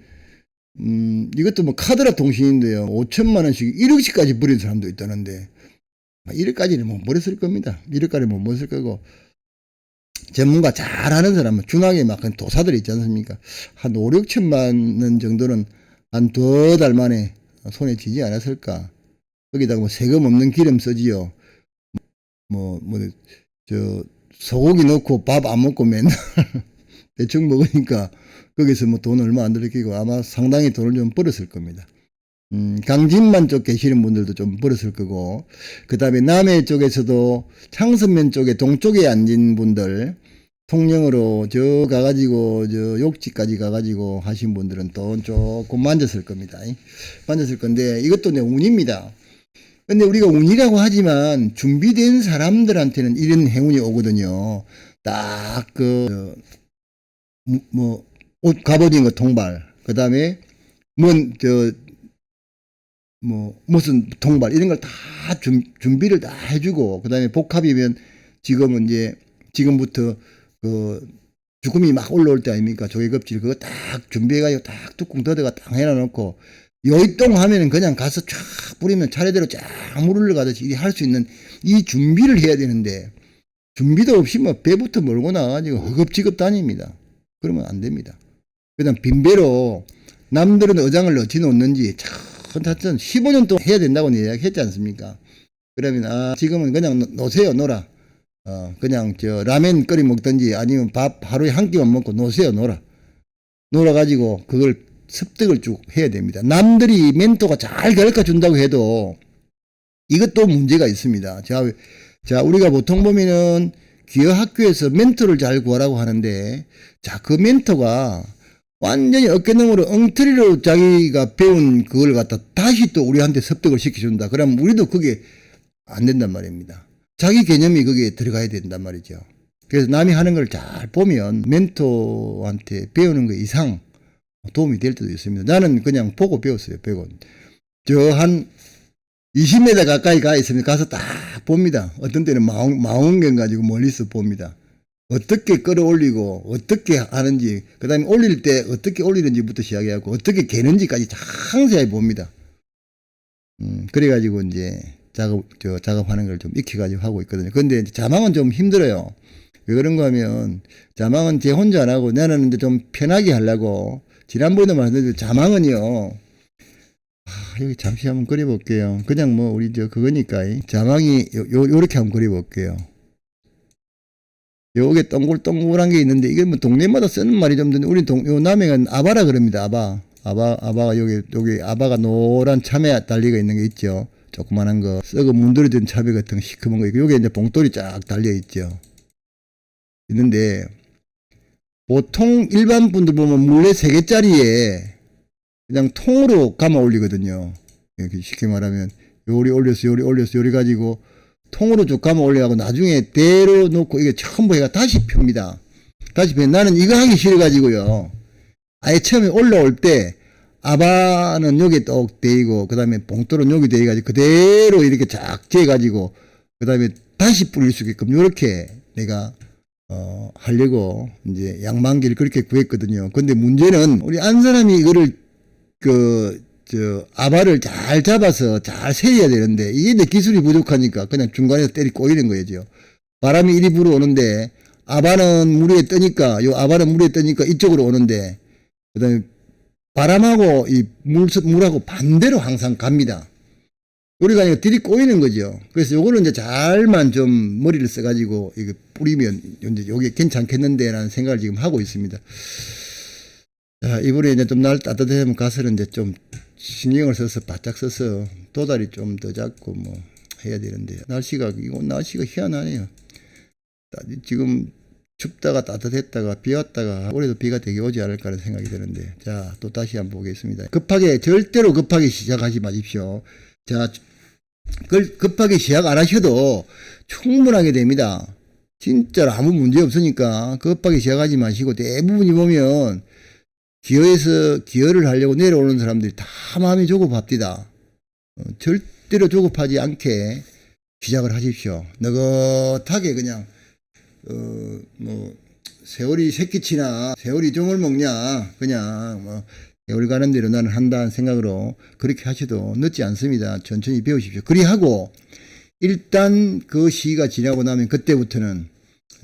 이것도 뭐 카드라 통신인데요. 5천만 원씩, 1억씩까지 버린 사람도 있다는데, 1억까지는 못 버렸을 겁니다. 1억까지는 못 버렸을 거고, 전문가 잘하는 사람은 중앙에 막 도사들 있지 않습니까? 한 5, 6천만 원 정도는 한 2달 만에 손에 쥐지 않았을까. 거기다가 뭐 세금 없는 기름 쓰지요. 소고기 넣고 밥 안 먹고 맨날 대충 먹으니까 거기서 뭐 돈 얼마 안 들이키고 아마 상당히 돈을 좀 벌었을 겁니다. 강진만 쪽 계시는 분들도 좀 벌었을 거고, 그 다음에 남해 쪽에서도 창선면 쪽에 동쪽에 앉은 분들, 통영으로 저 가가지고, 저 욕지까지 가가지고 하신 분들은 또 조금 만졌을 겁니다. 만졌을 건데, 이것도 내 운입니다. 근데 우리가 운이라고 하지만 준비된 사람들한테는 이런 행운이 오거든요. 딱 옷 갑옷인 거 통발, 그 다음에 무슨 통발 이런 걸 다 준비를 다 해주고, 그 다음에 복합이면 지금은 이제 지금부터 죽음이 막 올라올 때 아닙니까? 조개껍질 그거 딱 준비해가지고 딱 뚜껑 닫아가 딱 해놔놓고 요이똥 하면은 그냥 가서 쫙 뿌리면 차례대로 쫙 물을 가듯이 할 수 있는 이 준비를 해야 되는데, 준비도 없이 뭐 배부터 몰고 나가가지고 허겁지겁 다닙니다. 그러면 안 됩니다. 그냥 빈배로 남들은 어장을 어찌 놓는지 차츰 15년 동안 해야 된다고 이야기했지 않습니까? 그러면 지금은 그냥 놓으세요, 놀아. 그냥 라면 끓여 먹든지 아니면 밥 하루에 한 끼만 먹고 놓으세요, 놀아가지고 그걸 습득을 쭉 해야 됩니다. 남들이 멘토가 잘 가르쳐 준다고 해도 이것도 문제가 있습니다. 자, 우리가 보통 보면은 기업학교에서 멘토를 잘 구하라고 하는데, 자, 그 멘토가 완전히 어깨너머로 엉터리로 자기가 배운 그걸 갖다 다시 또 우리한테 습득을 시켜준다. 그러면 우리도 그게 안 된단 말입니다. 자기 개념이 거기에 들어가야 된단 말이죠. 그래서 남이 하는 걸 잘 보면 멘토한테 배우는 것 이상 도움이 될 때도 있습니다. 나는 그냥 보고 배웠어요. 한 20m 가까이 가 있으면 가서 딱 봅니다. 어떤 때는 망원경 가지고 멀리서 봅니다. 어떻게 끌어올리고 어떻게 하는지, 그 다음에 올릴 때 어떻게 올리는지부터 시작해갖고 어떻게 개는지까지 상세하게 봅니다. 그래가지고 이제 작업하는 걸 좀 익혀가지고 하고 있거든요. 근데 자망은 좀 힘들어요. 왜 그런가 하면 자망은 제 혼자 안 하고 나는 이제 좀 편하게 하려고, 지난번에 말씀드린 자망은요, 여기 잠시 한번 그려볼게요. 그냥 뭐 우리 그거니까 자망이 요렇게 한번 그려볼게요. 요게 동글동글한 게 있는데 이게 뭐 동네마다 쓰는 말이 좀 드는데, 우리 요 남해는 아바라 그럽니다. 아바가 여기 아바가 노란 참외 달리가 있는 게 있죠. 조그만한 거 썩어 문드러진 참외 같은 거 시커먼 거 있고, 요게 이제 봉돌이 쫙 달려 있죠. 있는데 보통 일반 분들 보면 물레 3개짜리에 그냥 통으로 감아 올리거든요. 이렇게 쉽게 말하면 요리 올려서 요리 가지고 통으로 쭉 감아 올려가고 나중에 대로 놓고 이게 전부 해가 다시 펴니다. 다시 펴. 나는 이거 하기 싫어가지고요. 아예 처음에 올라올 때 아바는 여기에 똑 대이고, 그 다음에 봉돌은 여기 대이가지고 그대로 이렇게 쫙 재가지고 그 다음에 다시 뿌릴 수 있게끔 요렇게 내가 하려고 이제 양만기를 그렇게 구했거든요. 근데 문제는 우리 안 사람이 이거를 아바를 잘 잡아서 잘 세워야 되는데, 이게 내 기술이 부족하니까 그냥 중간에서 때리 꼬이는 거죠. 바람이 이리 불어오는데 아바는 물 위에 뜨니까 이쪽으로 오는데, 그 다음에 바람하고 이 물하고 반대로 항상 갑니다. 우리가 이거 들이 꼬이는 거죠. 그래서 요거는 이제 잘만 좀 머리를 써가지고 이거 뿌리면 이제 요게 괜찮겠는데라는 생각을 지금 하고 있습니다. 자, 이번에 이제 좀 날 따뜻해지면 가서는 이제 좀 신경을 써서 바짝 써서 도다리 좀 더 잡고 뭐 해야 되는데, 날씨가 희한하네요. 지금 춥다가 따뜻했다가 비 왔다가 올해도 비가 되게 오지 않을까 하는 생각이 드는데, 자, 또 다시 한번 보겠습니다. 절대로 급하게 시작하지 마십시오. 자, 급하게 시작 안 하셔도 충분하게 됩니다. 진짜로 아무 문제 없으니까 급하게 시작하지 마시고, 대부분이 보면 기여를 하려고 내려오는 사람들이 다 마음이 조급합니다. 절대로 조급하지 않게 시작을 하십시오. 너긋하게 그냥 세월이 새끼치나 세월이 종을 먹냐, 그냥 세월 가는 대로 나는 한다는 생각으로 그렇게 하셔도 늦지 않습니다. 천천히 배우십시오. 그리하고 일단 그 시기가 지나고 나면 그때부터는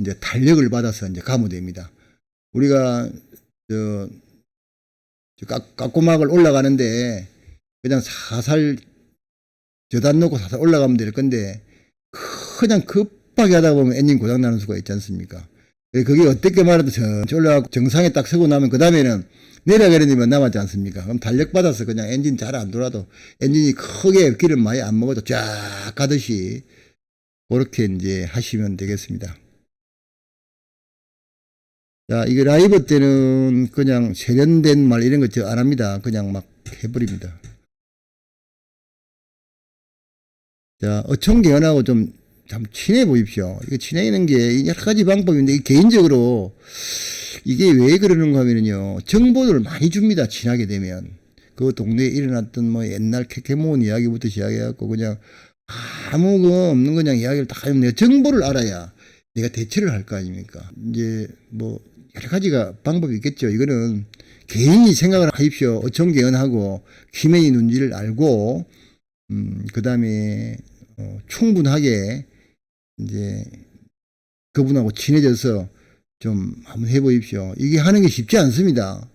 이제 탄력을 받아서 이제 가면 됩니다. 우리가 깎고막을 올라가는데 그냥 살살 저단 놓고 살살 올라가면 될 건데, 그냥 급하게 하다 보면 엔진 고장 나는 수가 있지 않습니까? 그게 어떻게 말해도 천천히 올라가고 정상에 딱 서고 나면 그 다음에는 내려가려면 남았지 않습니까? 그럼 달력 받아서 그냥 엔진 잘 안 돌아도 엔진이 크게 기름 많이 안 먹어도 쫙 가듯이 그렇게 이제 하시면 되겠습니다. 자, 이거 라이브 때는 그냥 세련된 말 이런 거 저 안 합니다. 그냥 막 해버립니다. 자, 어촌계연하고 좀 친해 보십시오. 이거 친해지는 게 여러 가지 방법인데, 개인적으로 이게 왜 그러는가 하면요. 정보를 많이 줍니다. 친하게 되면. 그 동네에 일어났던 뭐 옛날 캐캐모은 이야기부터 시작해갖고 그냥 아무 거 없는 그냥 이야기를 다 하면 내가 정보를 알아야 내가 대처를 할 거 아닙니까? 이제 뭐 여러 가지가 방법이 있겠죠. 이거는 개인이 생각을 하십시오. 어촌계연하고 키맨이 눈지를 알고, 그 다음에 충분하게 이제 그분하고 친해져서 좀 한번 해보십시오. 이게 하는 게 쉽지 않습니다.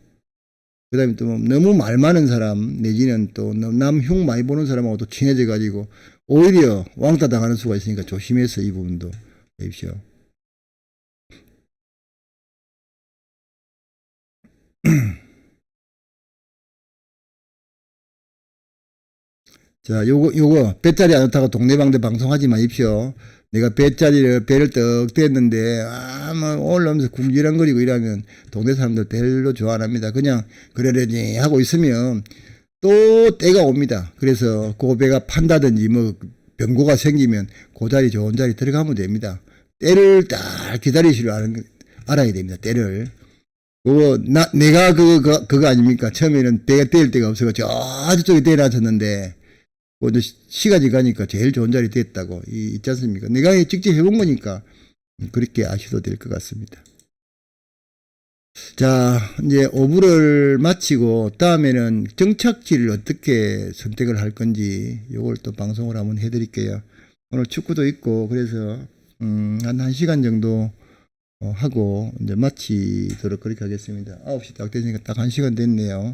그 다음에 또 너무 말 많은 사람 내지는 또 남 흉 많이 보는 사람하고 또 친해져 가지고 오히려 왕따 당하는 수가 있으니까 조심해서 이 부분도 해십시오. 자, 요거 배짜리 안 좋다고 동네방네 방송하지 마십시오. 내가 배를 떡 뗐는데 뭐 올라오면서 궁지렁거리고 이러면 동네 사람들 별로 좋아 안 합니다. 그냥 그러려니 하고 있으면 또 때가 옵니다. 그래서 그 배가 판다든지 뭐 변고가 생기면 그 자리 좋은 자리 들어가면 됩니다. 때를 딱 기다리시려 알아야 됩니다. 때를. 내가 그거 아닙니까? 처음에는 배가 떼일 데가 없어서 저쪽에 떼놨었는데 시간이 가니까 제일 좋은 자리 됐다고 있지 않습니까? 내가 직접 해본 거니까 그렇게 아셔도 될 것 같습니다. 자, 이제 오브를 마치고 다음에는 정착지를 어떻게 선택을 할 건지 요걸 또 방송을 한번 해드릴게요. 오늘 축구도 있고 그래서 한 1시간 정도 하고 이제 마치도록 그렇게 하겠습니다. 9시 딱 되니까 딱 1시간 됐네요.